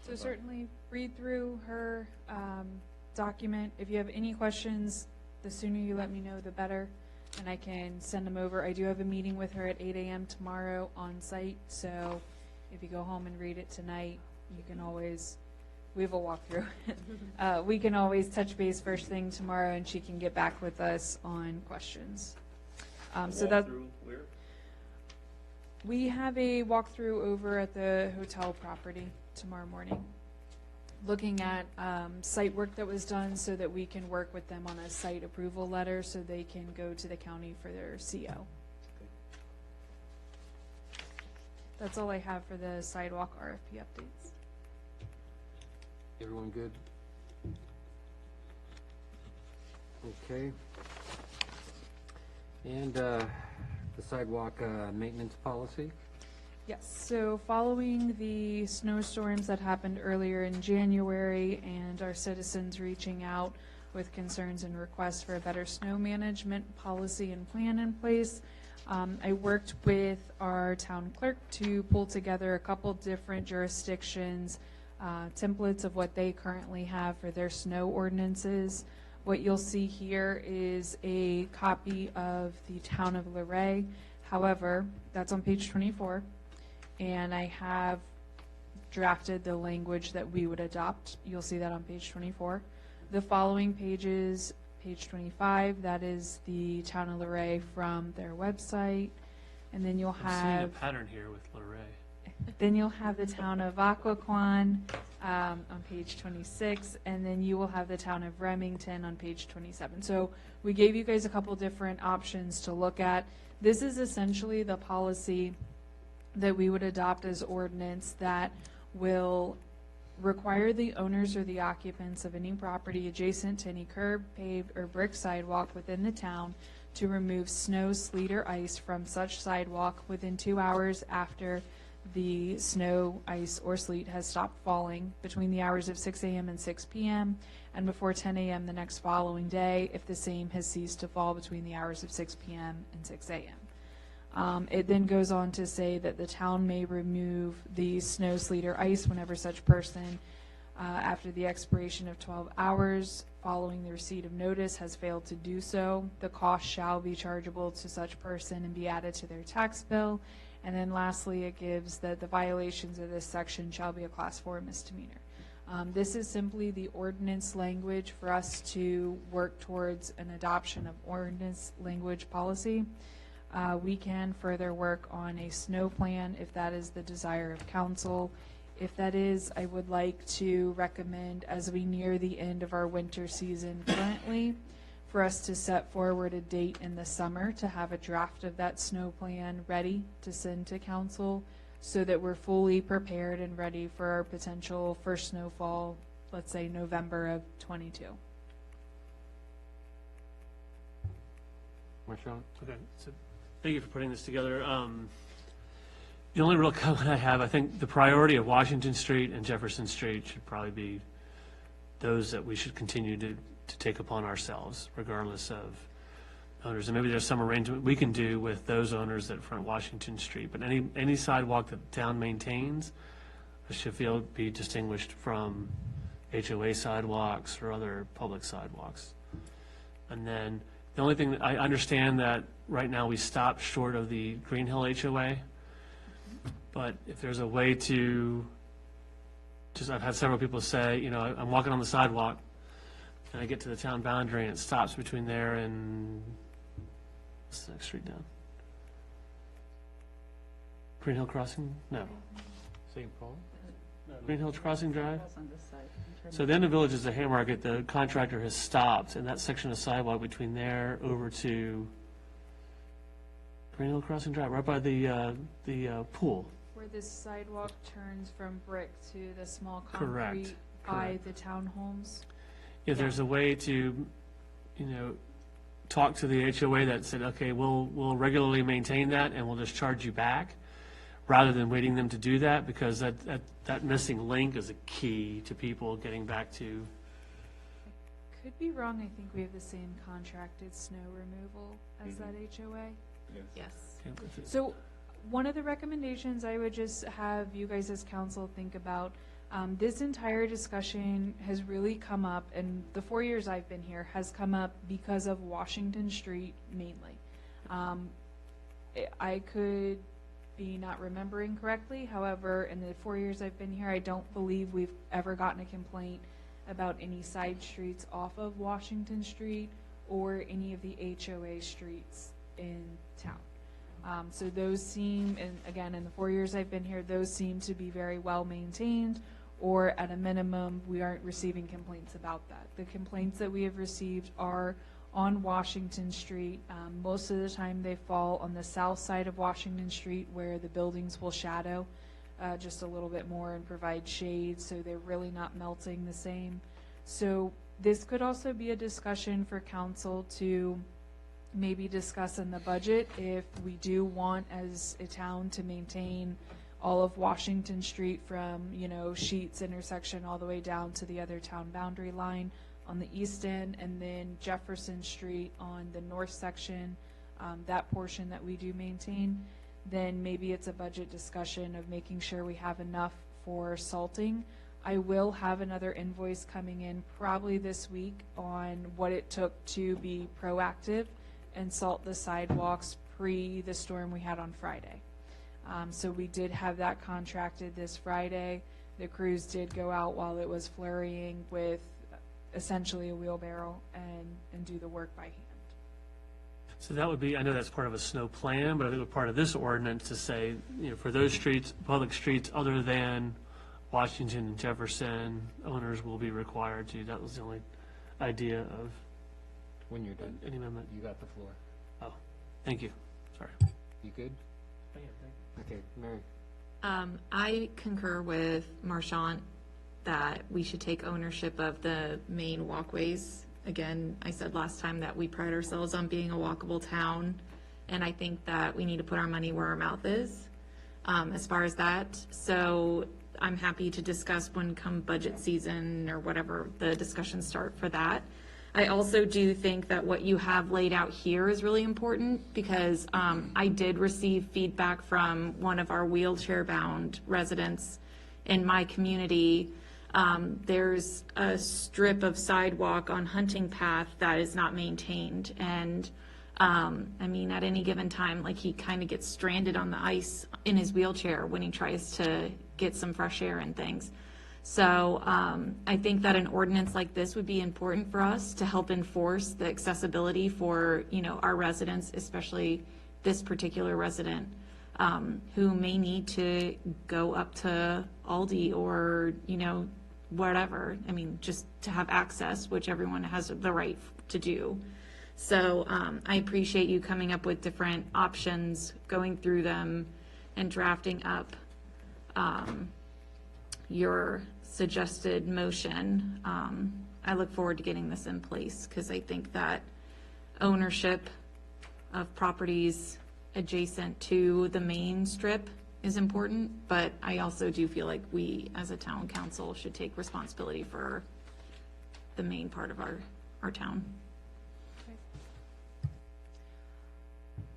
So certainly read through her document. If you have any questions, the sooner you let me know, the better, and I can send them over. I do have a meeting with her at 8 a.m. tomorrow on site, so if you go home and read it tonight, you can always, we have a walkthrough. We can always touch base first thing tomorrow, and she can get back with us on questions. So that Where? we have a walkthrough over at the hotel property tomorrow morning, looking at site work that was done so that we can work with them on a site approval letter so they can go to the county for their CO. That's all I have for the sidewalk RFP updates. Everyone good? Okay. And the sidewalk maintenance policy? Yes, so following the snowstorms that happened earlier in January and our citizens reaching out with concerns and requests for a better snow management policy and plan in place, I worked with our town clerk to pull together a couple different jurisdictions, templates of what they currently have for their snow ordinances. What you'll see here is a copy of the town of Luray. However, that's on page 24. And I have drafted the language that we would adopt. You'll see that on page 24. The following pages, page 25, that is the town of Luray from their website. And then you'll I'm seeing a have, pattern here with Luray. then you'll have the town of Occoquan on page 26, and then you will have the town of Remington on page 27. So we gave you guys a couple different options to look at. This is essentially the policy that we would adopt as ordinance that will require the owners or the occupants of any property adjacent to any curb, paved, or brick sidewalk within the town to remove snow, sleet, or ice from such sidewalk within 2 hours after the snow, ice, or sleet has stopped falling between the hours of 6 a.m. and 6 p.m. and before 10 a.m. the next following day if the same has ceased to fall between the hours of 6 p.m. and 6 a.m. It then goes on to say that the town may remove the snow, sleet, or ice whenever such person, after the expiration of 12 hours following the receipt of notice, has failed to do so. The cost shall be chargeable to such person and be added to their tax bill. And then lastly, it gives that the violations of this section shall be a Class 4 misdemeanor. This is simply the ordinance language for us to work towards an adoption of ordinance language policy. We can further work on a snow plan if that is the desire of council. If that is, I would like to recommend, as we near the end of our winter season currently, for us to set forward a date in the summer to have a draft of that snow plan ready to send to council so that we're fully prepared and ready for our potential first snowfall, let's say November of 22. Marshawn? Okay, so thank you for putting this together. The only real comment I have, I think the priority of Washington Street and Jefferson Street should probably be those that we should continue to to take upon ourselves, regardless of owners. And maybe there's some arrangement we can do with those owners that front Washington Street. But any sidewalk that the town maintains should be distinguished from HOA sidewalks or other public sidewalks. And then the only thing, I understand that right now we stop short of the Green Hill HOA, but if there's a way to, I've had several people say, I'm walking on the sidewalk and I get to the town boundary and it stops between there and, what's the next street down? Green Hill Crossing? No. St. Paul? Green Hill Crossing Drive? That's on this side. So the end of Village is the Haymarket, the contractor has stopped, and that section of sidewalk between there over to Green Hill Crossing Drive, right by the pool. Where this sidewalk turns from brick to the small Correct, concrete by correct. the townhomes. If there's a way to, talk to the HOA that said, okay, we'll regularly maintain that and we'll just charge you back, rather than waiting them to do that, because that missing link is a key to people getting back to. Could be wrong, I think we have the same contracted snow removal as that HOA. Yes. So one of the recommendations I would just have you guys as council think about, this entire discussion has really come up, and the 4 years I've been here has come up because of Washington Street mainly. I could be not remembering correctly, however, in the 4 years I've been here, I don't believe we've ever gotten a complaint about any side streets off of Washington Street or any of the HOA streets in town. So those seem, and again, in the 4 years I've been here, those seem to be very well maintained, or at a minimum, we aren't receiving complaints about that. The complaints that we have received are on Washington Street. Most of the time they fall on the south side of Washington Street, where the buildings will shadow just a little bit more and provide shade, so they're really not melting the same. So this could also be a discussion for council to maybe discuss in the budget, if we do want as a town to maintain all of Washington Street from, Sheets intersection all the way down to the other town boundary line on the east end, and then Jefferson Street on the north section, that portion that we do maintain, then maybe it's a budget discussion of making sure we have enough for salting. I will have another invoice coming in probably this week on what it took to be proactive and salt the sidewalks pre the storm we had on Friday. So we did have that contracted this Friday. The crews did go out while it was flurrying with essentially a wheelbarrow and do the work by hand. So that would be, I know that's part of a snow plan, but I think it's part of this ordinance to say, for those streets, public streets other than Washington and Jefferson, owners will be required to. That was the only idea of When you're done, any amendment. you got the floor. Oh, thank you. Sorry. You good? Okay, Mary. I concur with Marchant that we should take ownership of the main walkways. Again, I said last time that we pride ourselves on being a walkable town, and I think that we need to put our money where our mouth is as far as that. So I'm happy to discuss when come budget season or whatever the discussions start for that. I also do think that what you have laid out here is really important, because I did receive feedback from one of our wheelchair-bound residents in my community. There's a strip of sidewalk on Hunting Path that is not maintained, and at any given time, like, he kind of gets stranded on the ice in his wheelchair when he tries to get some fresh air and things. So I think that an ordinance like this would be important for us to help enforce the accessibility for, our residents, especially this particular resident, who may need to go up to Aldi or, whatever. Just to have access, which everyone has the right to do. So I appreciate you coming up with different options, going through them, and drafting up your suggested motion. I look forward to getting this in place, because I think that ownership of properties adjacent to the main strip is important, but I also do feel like we as a town council should take responsibility for the main part of our our town.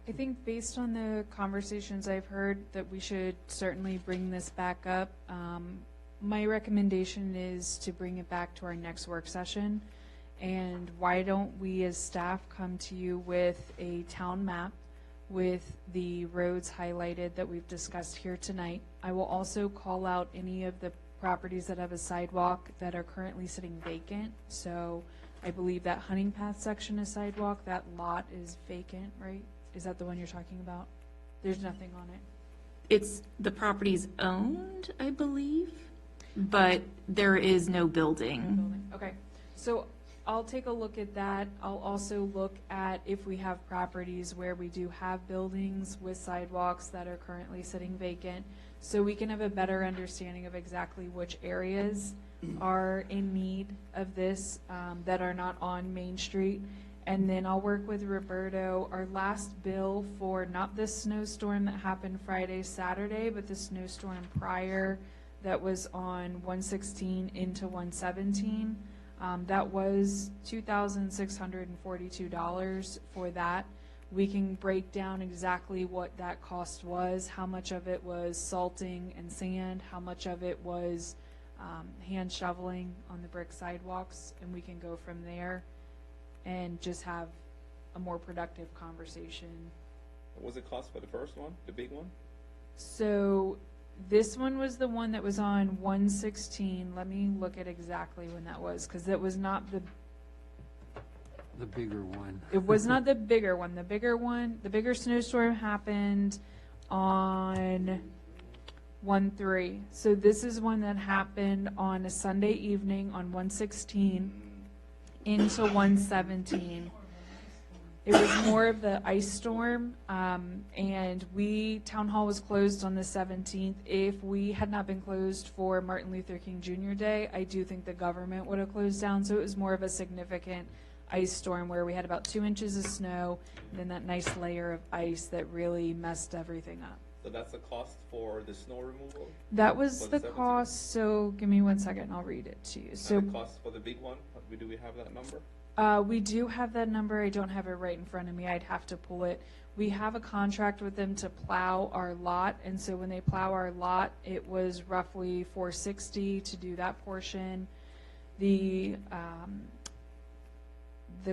I think based on the conversations I've heard that we should certainly bring this back up. My recommendation is to bring it back to our next work session. And why don't we as staff come to you with a town map with the roads highlighted that we've discussed here tonight. I will also call out any of the properties that have a sidewalk that are currently sitting vacant. So I believe that Hunting Path section is sidewalk, that lot is vacant, right? Is that the one you're talking about? There's nothing on it. It's, the property's owned, I believe, but there is no building. Okay, so I'll take a look at that. I'll also look at if we have properties where we do have buildings with sidewalks that are currently sitting vacant, so we can have a better understanding of exactly which areas are in need of this, that are not on Main Street. And then I'll work with Roberto. Our last bill for not this snowstorm that happened Friday, Saturday, but the snowstorm prior that was on 116 into 117. That was $2,642 for that. We can break down exactly what that cost was, how much of it was salting and sand, how much of it was hand shoveling on the brick sidewalks, and we can go from there and just have a more productive conversation. What was the cost for the first one, the big one? So this one was the one that was on 116. Let me look at exactly when that was, because it was not the bigger one. It was not the bigger one. The bigger one, the bigger snowstorm happened on 1/3. So this is one that happened on a Sunday evening on 116 into 117. It was more of the ice storm, and Town Hall was closed on the 17th. If we had not been closed for Martin Luther King Jr. Day, I do think the government would have closed down. So it was more of a significant ice storm where we had about 2 inches of snow, and then that nice layer of ice that really messed everything up. So that's the cost for the snow removal? That was For the the 17th? cost, so give me 1 second, I'll read it to you. So And the cost for the big one, do we have that number? we do have that number. I don't have it right in front of me. I'd have to pull it. We have a contract with them to plow our lot, and so when they plow our lot, it was roughly $460 to do that portion. The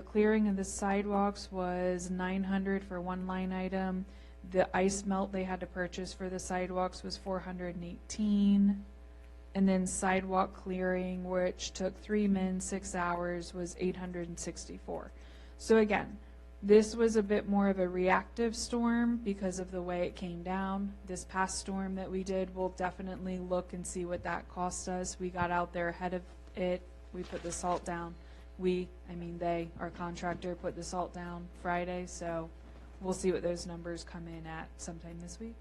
clearing of the sidewalks was $900 for one line item. The ice melt they had to purchase for the sidewalks was $418. And then sidewalk clearing, which took 3 men, 6 hours, was $864. So again, this was a bit more of a reactive storm because of the way it came down. This past storm that we did, we'll definitely look and see what that cost us. We got out there ahead of it. We put the salt down. They, our contractor, put the salt down Friday, so we'll see what those numbers come in at sometime this week.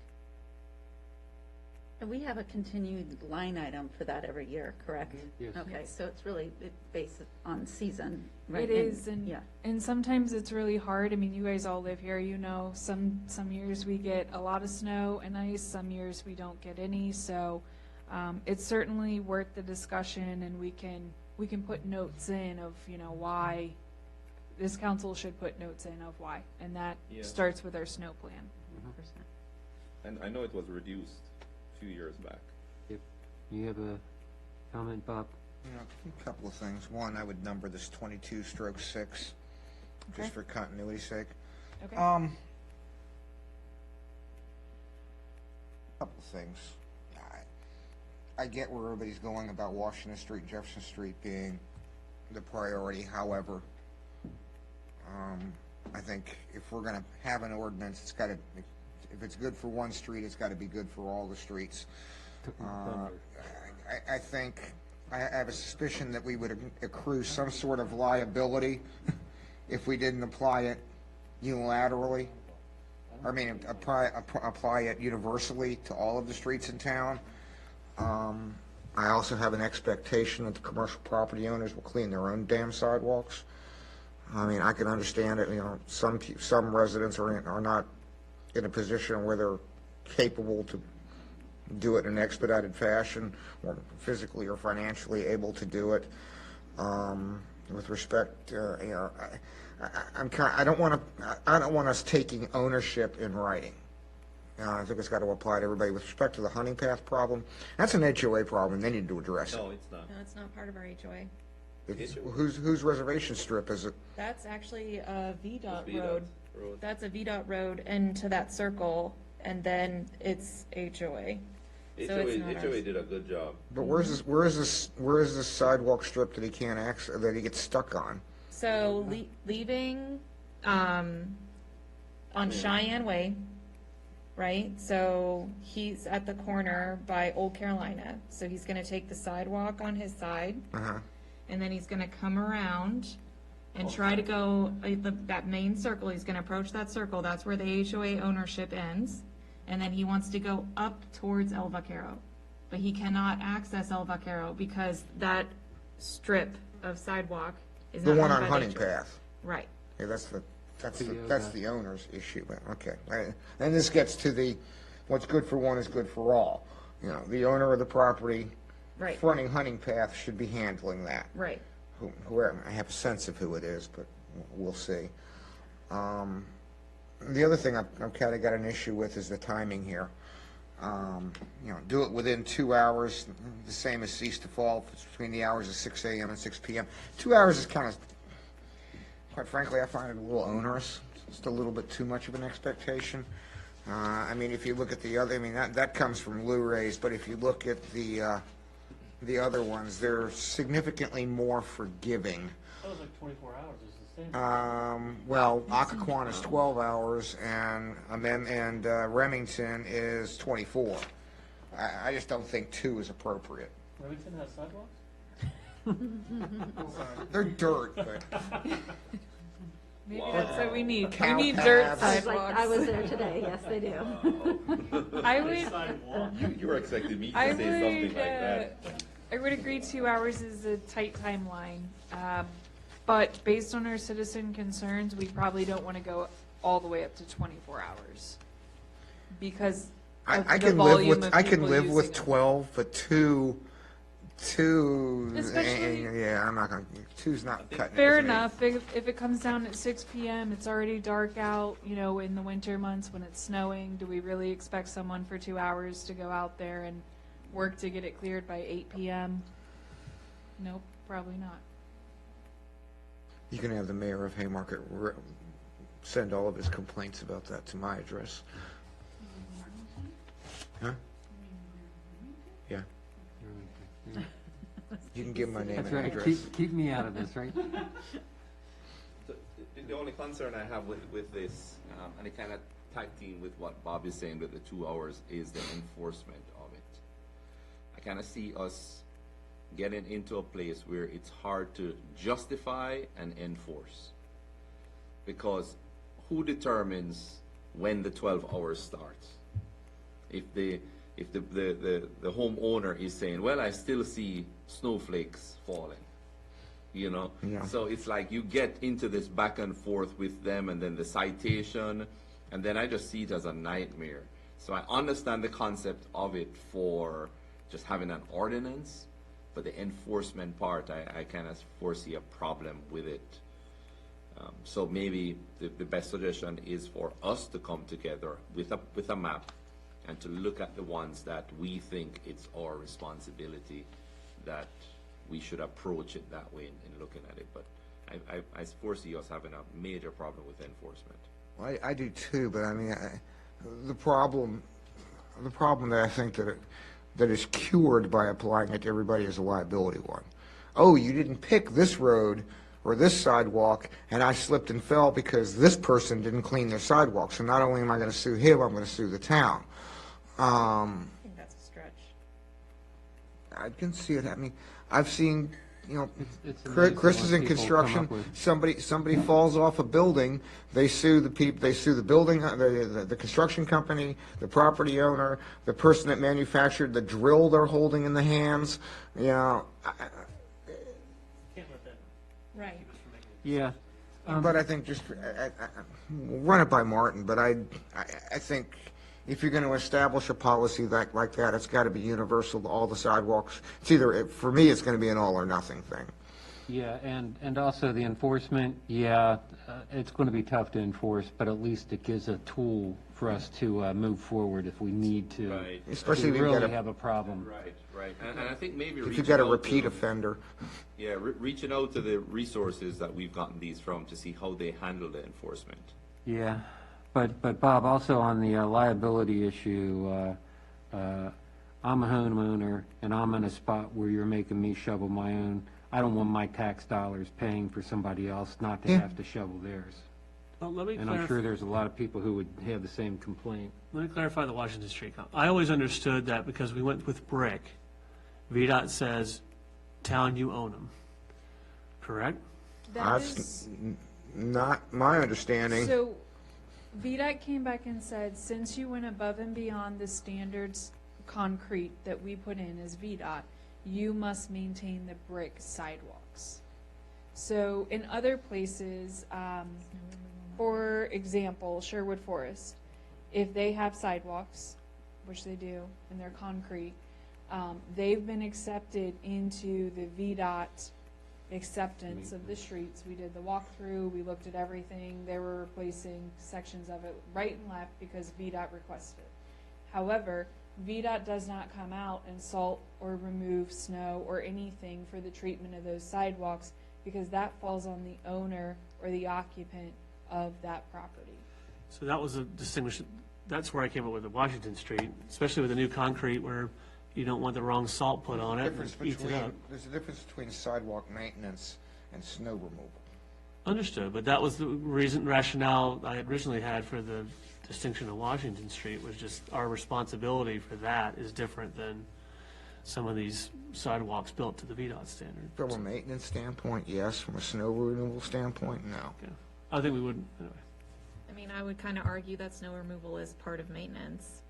And we have a continued line item for that every year, correct? Yes. Okay, so it's really based on season, right? It is, yeah. and sometimes it's really hard. I mean, you guys all live here, you know, some years we get a lot of snow and ice, some years we don't get any, so it's certainly worth the discussion, and we can put notes in of, you know, why this council should put notes in of why, and that Yeah. starts with our snow plan. And I know it was reduced a few years back. Yep. You have a comment, Bob? Yeah, a couple of things. One, I would number this 22/6, Okay. just for continuity's sake. Okay. Couple of things. I get where everybody's going about Washington Street and Jefferson Street being the priority. However, I think if we're going to have an ordinance, it's got to, if it's good for one street, it's got to be good for all the streets. I think, I have a suspicion that we would accrue some sort of liability if we didn't apply it unilaterally. I mean, apply it universally to all of the streets in town. I also have an expectation that the commercial property owners will clean their own damn sidewalks. I mean, I can understand it, you know, some residents are not in a position where they're capable to do it in an expedited fashion, or physically or financially able to do it. with respect, I don't want us taking ownership in writing. I think it's got to apply to everybody. With respect to the hunting path problem, that's an HOA problem, they need to address it. No, it's not. No, it's not part of our HOA. Whose reservation strip is it? That's actually a VDOT VDOT road. road. That's a VDOT road into that circle, and then it's HOA. So it's not HOA ours. did a good job. But where is this sidewalk strip that he can't access, that he gets stuck on? So leaving, on Cheyenne Way, right? So he's at the corner by Old Carolina. So he's gonna take the sidewalk on his side, Uh-huh. and then he's gonna come around and try to go, that main circle, he's gonna approach that circle, that's where the HOA ownership ends. And then he wants to go up towards El Vaquero. But he cannot access El Vaquero because that strip of sidewalk is The not one owned on by the Hunting HOA. Path. Right. Yeah, that's the owner's issue, but, okay. And this gets to the, what's good for one is good for all. You know, the owner of the property Right. fronting Hunting Path should be handling that. Right. Whoever, I have a sense of who it is, but we'll see. The other thing I've kind of got an issue with is the timing here. Do it within 2 hours, the same as cease to fall, if it's between the hours of 6 a.m. and 6 p.m. 2 hours is kind of, quite frankly, I find it a little onerous. It's just a little bit too much of an expectation. If you look at the other, that comes from Lou Ray's, but if you look at the other ones, they're significantly more forgiving. That was like 24 hours, it's the same. Occoquan is 12 hours, and Remington is 24. I just don't think 2 is appropriate. Remington has sidewalks? They're dirt, but Maybe that's what we need. We Cow need dirt paths. sidewalks. I was there today, yes, they do. I would, You were expecting me to I say something would, like that. I would agree 2 hours is a tight timeline. But based on our citizen concerns, we probably don't want to go all the way up to 24 hours. Because of I the can live volume of with people using with them. 12, but 2. Especially- Yeah, I'm not gonna. 2's not cutting it. Fair with me. enough. If it comes down at 6 p.m., it's already dark out, in the winter months when it's snowing. Do we really expect someone for 2 hours to go out there and work to get it cleared by 8 p.m.? Nope, probably not. You can have the mayor of Haymarket send all of his complaints about that to my address. Huh? Yeah. You can give my name That's and right, address. keep me out of this, right? The only concern I have with this, and it kind of tag team with what Bob is saying with the 2 hours, is the enforcement of it. I kind of see us getting into a place where it's hard to justify and enforce. Because who determines when the 12 hours starts? If the homeowner is saying, well, I still see snowflakes falling, Yeah. So it's like you get into this back and forth with them, and then the citation, and then I just see it as a nightmare. So I understand the concept of it for just having an ordinance, but the enforcement part, I kind of foresee a problem with it. So maybe the best suggestion is for us to come together with a map and to look at the ones that we think it's our responsibility, that we should approach it that way in looking at it. But I foresee us having a major problem with enforcement. Well, I do too, but the problem that I think that is cured by applying it to everybody is a liability one. Oh, you didn't pick this road or this sidewalk, and I slipped and fell because this person didn't clean their sidewalk. So not only am I going to sue him, I'm going to sue the town. I think that's a stretch. I can see it. I've seen, It's Chris is amazing in what people come construction. up with. Somebody falls off a building. They sue the people. They sue the building, the construction company, the property owner, the person that manufactured the drill they're holding in the hands. Can't let that Right. Yeah. But I think we'll run it by Martin. But I think if you're going to establish a policy like that, it's got to be universal to all the sidewalks. For me, it's going to be an all or nothing thing. Yeah, and also the enforcement, yeah, it's going to be tough to enforce, but at least it gives a tool for us to move forward if we need to. Right. Especially If we if you've got really a- have a problem. Right. And I think maybe If reaching you've got a out repeat to- offender. Yeah, reaching out to the resources that we've gotten these from to see how they handle the enforcement. Yeah, but Bob, also on the liability issue, I'm a homeowner, and I'm in a spot where you're making me shovel my own. I don't want my tax dollars paying for somebody else not to Yeah. have to shovel theirs. Well, let me And I'm sure clarify, there's a lot of people who would have the same complaint. let me clarify the Washington Street comment. I always understood that because we went with brick, VDOT says, town, you own them. Correct? That That's is, not my understanding. so VDOT came back and said, since you went above and beyond the standards concrete that we put in as VDOT, you must maintain the brick sidewalks. So in other places, for example, Sherwood Forest, if they have sidewalks, which they do, and they're concrete, they've been accepted into the VDOT acceptance of the streets. We did the walkthrough, we looked at everything, they were replacing sections of it right and left because VDOT requested it. However, VDOT does not come out and salt or remove snow or anything for the treatment of those sidewalks because that falls on the owner or the occupant of that property. So that was a distinction, that's where I came up with the Washington Street, especially with the new concrete where you don't want the wrong salt put on it, Difference it eats it between, up. there's a difference between sidewalk maintenance and snow removal. Understood, but that was the rationale I originally had for the distinction of Washington Street, was just our responsibility for that is different than some of these sidewalks built to the VDOT standard. From a maintenance standpoint, yes. From a snow removal standpoint, no. Okay. I think we would, anyway. I mean, I would kind of argue that snow removal is part of maintenance,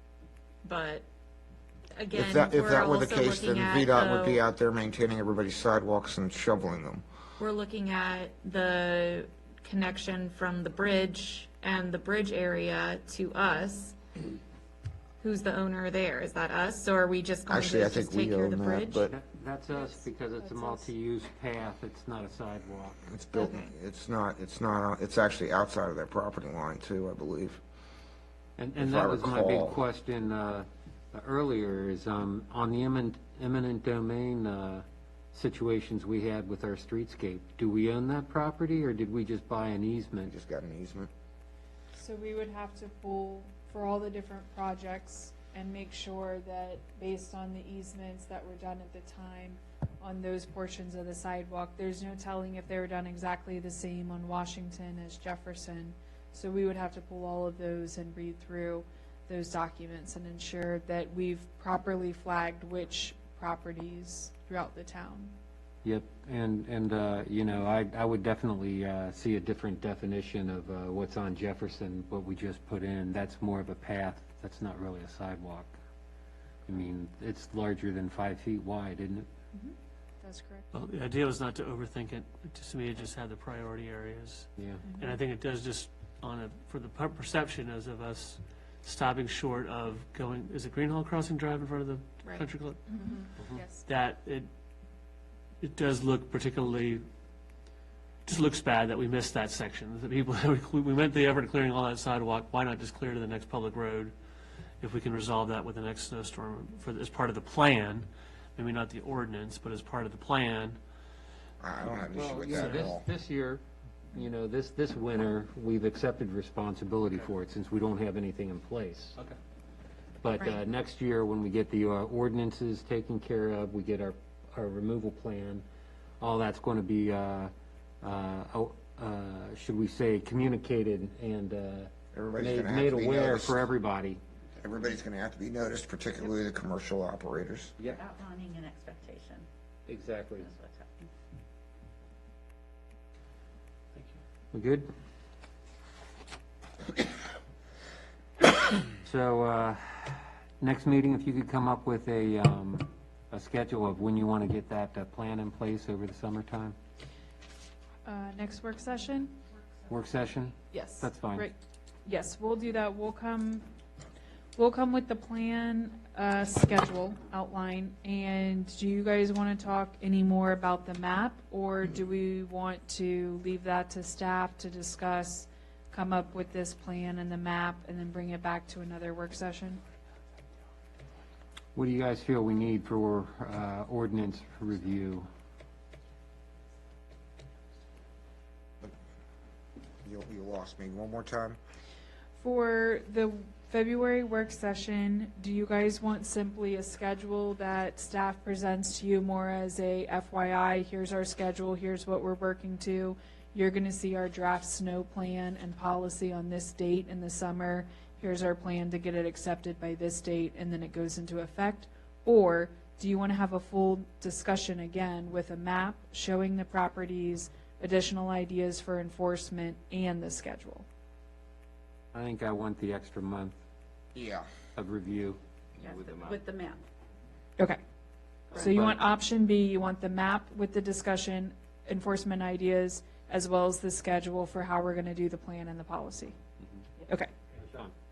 but again, If that we're were the also case, then looking at, VDOT would be though, out there maintaining everybody's sidewalks and shoveling them. we're looking at the connection from the bridge and the bridge area to us. Who's the owner there? Is that us, or are we just going Actually, I to think just we take care of own the that, bridge? but That's us, because it's a That's us. multi-use path, it's not a sidewalk. it's built, Okay. it's actually outside of their property line too, I believe. And If that I was my big recall. question earlier, is on the eminent domain situations we had with our streetscape. Do we own that property, or did we just buy an easement? Just got an easement. So we would have to pull for all the different projects and make sure that based on the easements that were done at the time on those portions of the sidewalk, there's no telling if they were done exactly the same on Washington as Jefferson. So we would have to pull all of those and read through those documents and ensure that we've properly flagged which properties throughout the town. Yep, and you know, I would definitely see a different definition of what's on Jefferson, what we just put in. That's more of a path, that's not really a sidewalk. I mean, it's larger than 5 feet wide, isn't it? That's correct. Well, the idea was not to overthink it, just to me, it just had the priority areas. Yeah. And I think it does just for the perception as of us stopping short of going, is it Greenhall Crossing Drive in front of the Right. country club? Yes. That it does look particularly, just looks bad that we missed that section. The people, we went the effort of clearing all that sidewalk, why not just clear to the next public road? If we can resolve that with the next snowstorm as part of the plan, maybe not the ordinance, but as part of the plan. I don't have an issue Well, with you know, that at all. this year, you know, this winter, we've accepted responsibility for it since we don't have anything in place. Okay. But Right. next year, when we get the ordinances taken care of, we get our removal plan, all that's going to be, should we say, communicated and Everybody's gonna have made to be aware noticed. for everybody. Everybody's gonna have to be noticed, particularly the commercial operators. Yeah, Outlining an expectation exactly. is what's happening. We good? So, next meeting, if you could come up with a schedule of when you want to get that plan in place over the summertime? Next work session? Work session? Yes. That's fine. Right. Yes, we'll do that. We'll come we'll come with the plan, schedule outline, and do you guys want to talk any more about the map, or do we want to leave that to staff to discuss, come up with this plan and the map, and then bring it back to another work session? What do you guys feel we need for ordinance review? You lost me. One more time? For the February work session, do you guys want simply a schedule that staff presents to you more as a FYI, here's our schedule, here's what we're working to, you're gonna see our draft snow plan and policy on this date in the summer, here's our plan to get it accepted by this date, and then it goes into effect? Or do you want to have a full discussion again with a map showing the properties, additional ideas for enforcement, and the schedule? I think I want the extra month Yeah. of review. With the map. Okay. So you want option B, you want the map with the discussion, enforcement ideas, as well as the schedule for how we're going to do the plan and the policy? Okay.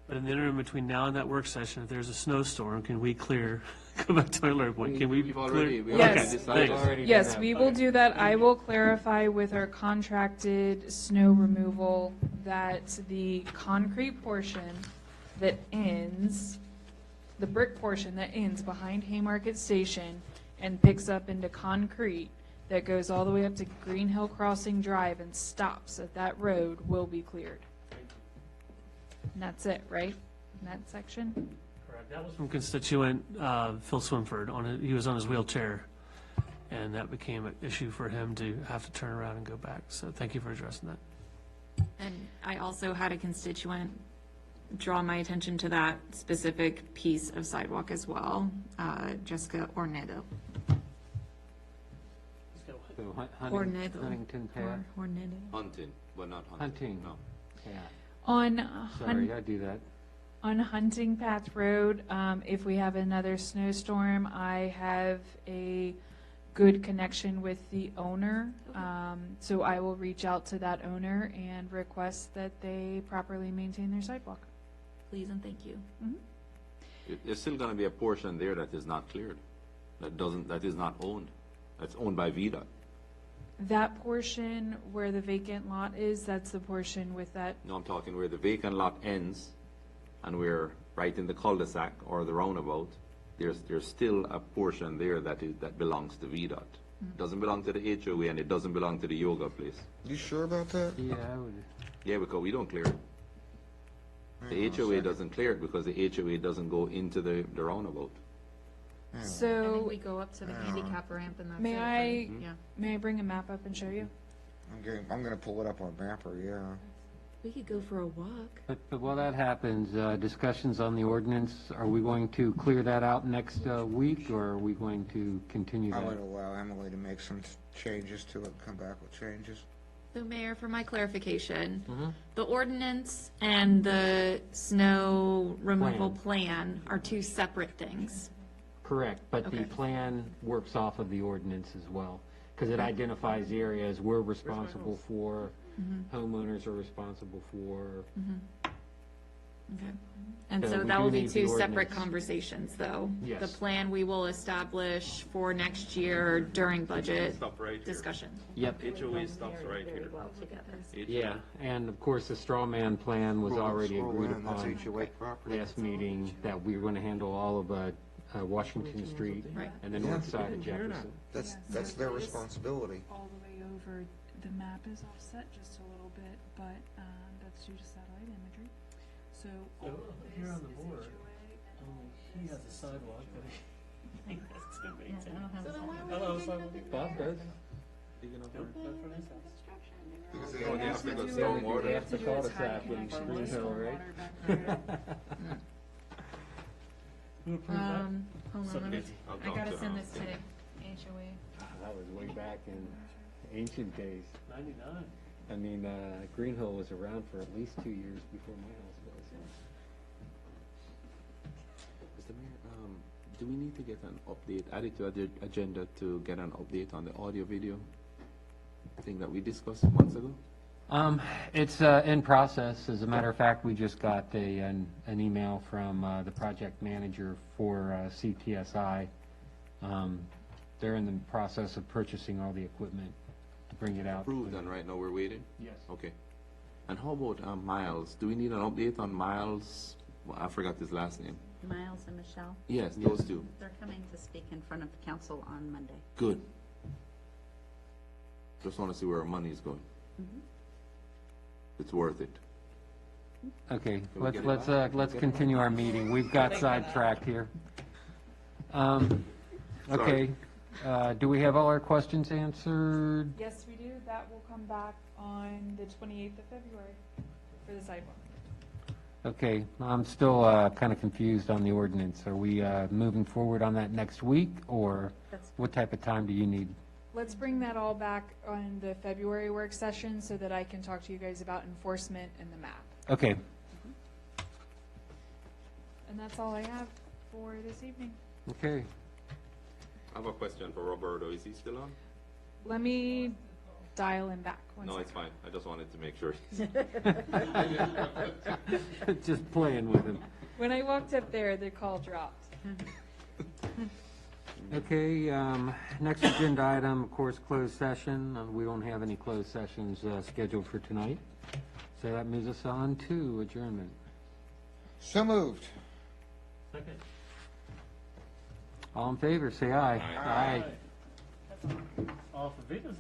But in the interim between now and that work session, if there's a snowstorm, can we clear, go back to my earlier point, can we We've clear? already Yes. decided. Already Yes, done we that. will do that. I will clarify with our contracted snow removal that the concrete portion that ends, the brick portion that ends behind Haymarket Station and picks up into concrete that goes all the way up to Green Hill Crossing Drive and stops at that road will be cleared. And that's it, right? In that section? Correct. That was from constituent Phil Swinford. He was on his wheelchair, and that became an issue for him to have to turn around and go back. So thank you for addressing that. And I also had a constituent draw my attention to that specific piece of sidewalk as well, Jessica Ornedo. So Ornedo. Huntington Path, Ornedo. Hunting, but not hunting. Hunting. No. yeah, On sorry, I do that. On Hunting Path Road, if we have another snowstorm, I have a good connection with the owner. So I will reach out to that owner and request that they properly maintain their sidewalk. Please and thank you. There's still gonna be a portion there that is not cleared, that is not owned, that's owned by VDOT. That portion where the vacant lot is, that's the portion with that, No, I'm talking where the vacant lot ends, and we're right in the cul-de-sac or the roundabout. There's still a portion there that belongs to VDOT. It doesn't belong to the HOA, and it doesn't belong to the yoga place. You sure about that? Yeah, I would. Yeah, because we don't clear it. The HOA doesn't clear it because the HOA doesn't go into the roundabout. I think so we go up to the handicap ramp and that's may it, I, right? Yeah. may I bring a map up and show you? I'm gonna pull it up on Mapper, yeah. We could go for a walk. But while that happens, discussions on the ordinance, are we going to clear that out next week, or are we going to continue I would that? allow Emily to make some changes to it, and come back with changes. So Mayor, for my clarification, Mm-hmm. the ordinance and the snow removal plan are two separate things. Correct, but the Okay. plan works off of the ordinance as well, because it identifies the areas we're responsible for, homeowners are responsible for. Okay. And So so we that do will be need the two separate ordinance. conversations, though. Yes. The plan we will establish for next year during budget Stop right here. discussion. Yep. HOA stops right here. Well together. Yeah, and of course, the straw man plan was already agreed upon HOA property. last meeting, that we were going to handle all of Washington Street Right. and the north side of Jefferson. That's their responsibility. All the way over, the map is offset just a little bit, but that's due to satellite imagery. So all of this here on the is board, HOA and He has a sidewalk that he has to maintain. Hello, Bob does. Oh, they have to go storm water. They have to cul-de-sac in Green Hill, right? Who approved that? Hold on, let me, Subcommittee. I'll I talk gotta to send him. this to HOA. That was way back in ancient days. 99. I mean, Green Hill was around for at least 2 years before my house was. Mr. Mayor, do we need to get an update, added to the agenda to get an update on the audio video thing that we discussed months ago? It's in process. As a matter of fact, we just got an email from the project manager for CTSI. They're in the process of purchasing all the equipment to bring it out. Approved, and right now we're waiting? Yes. Okay. And how about Miles? Do we need an update on Miles? Well, I forgot his last name. Miles and Michelle, Yes, those two. they're coming to speak in front of the council on Monday. Good. Just want to see where our money is going. It's worth it. Okay, we get it back? let's continue our meeting. We've got sidetracked here. Okay, do we have all our questions answered? Yes, we do. That will come back on the 28th of February for the sidewalk. Okay, I'm still kind of confused on the ordinance. Are we moving forward on that next week, or what type of time do you need? Let's bring that all back on the February work session so that I can talk to you guys about enforcement and the map. Okay, And that's all I have for this evening. okay. I have a question for Roberto. Is he still on? Let me dial him back. One No, second. it's fine. I just wanted to make sure. Just playing with him. When I walked up there, the call dropped. Okay, next agenda item, of course, closed session. We don't have any closed sessions scheduled for tonight. So that moves us on to adjournment. So moved. Second. All in favor, say aye. Aye. Off of Venus.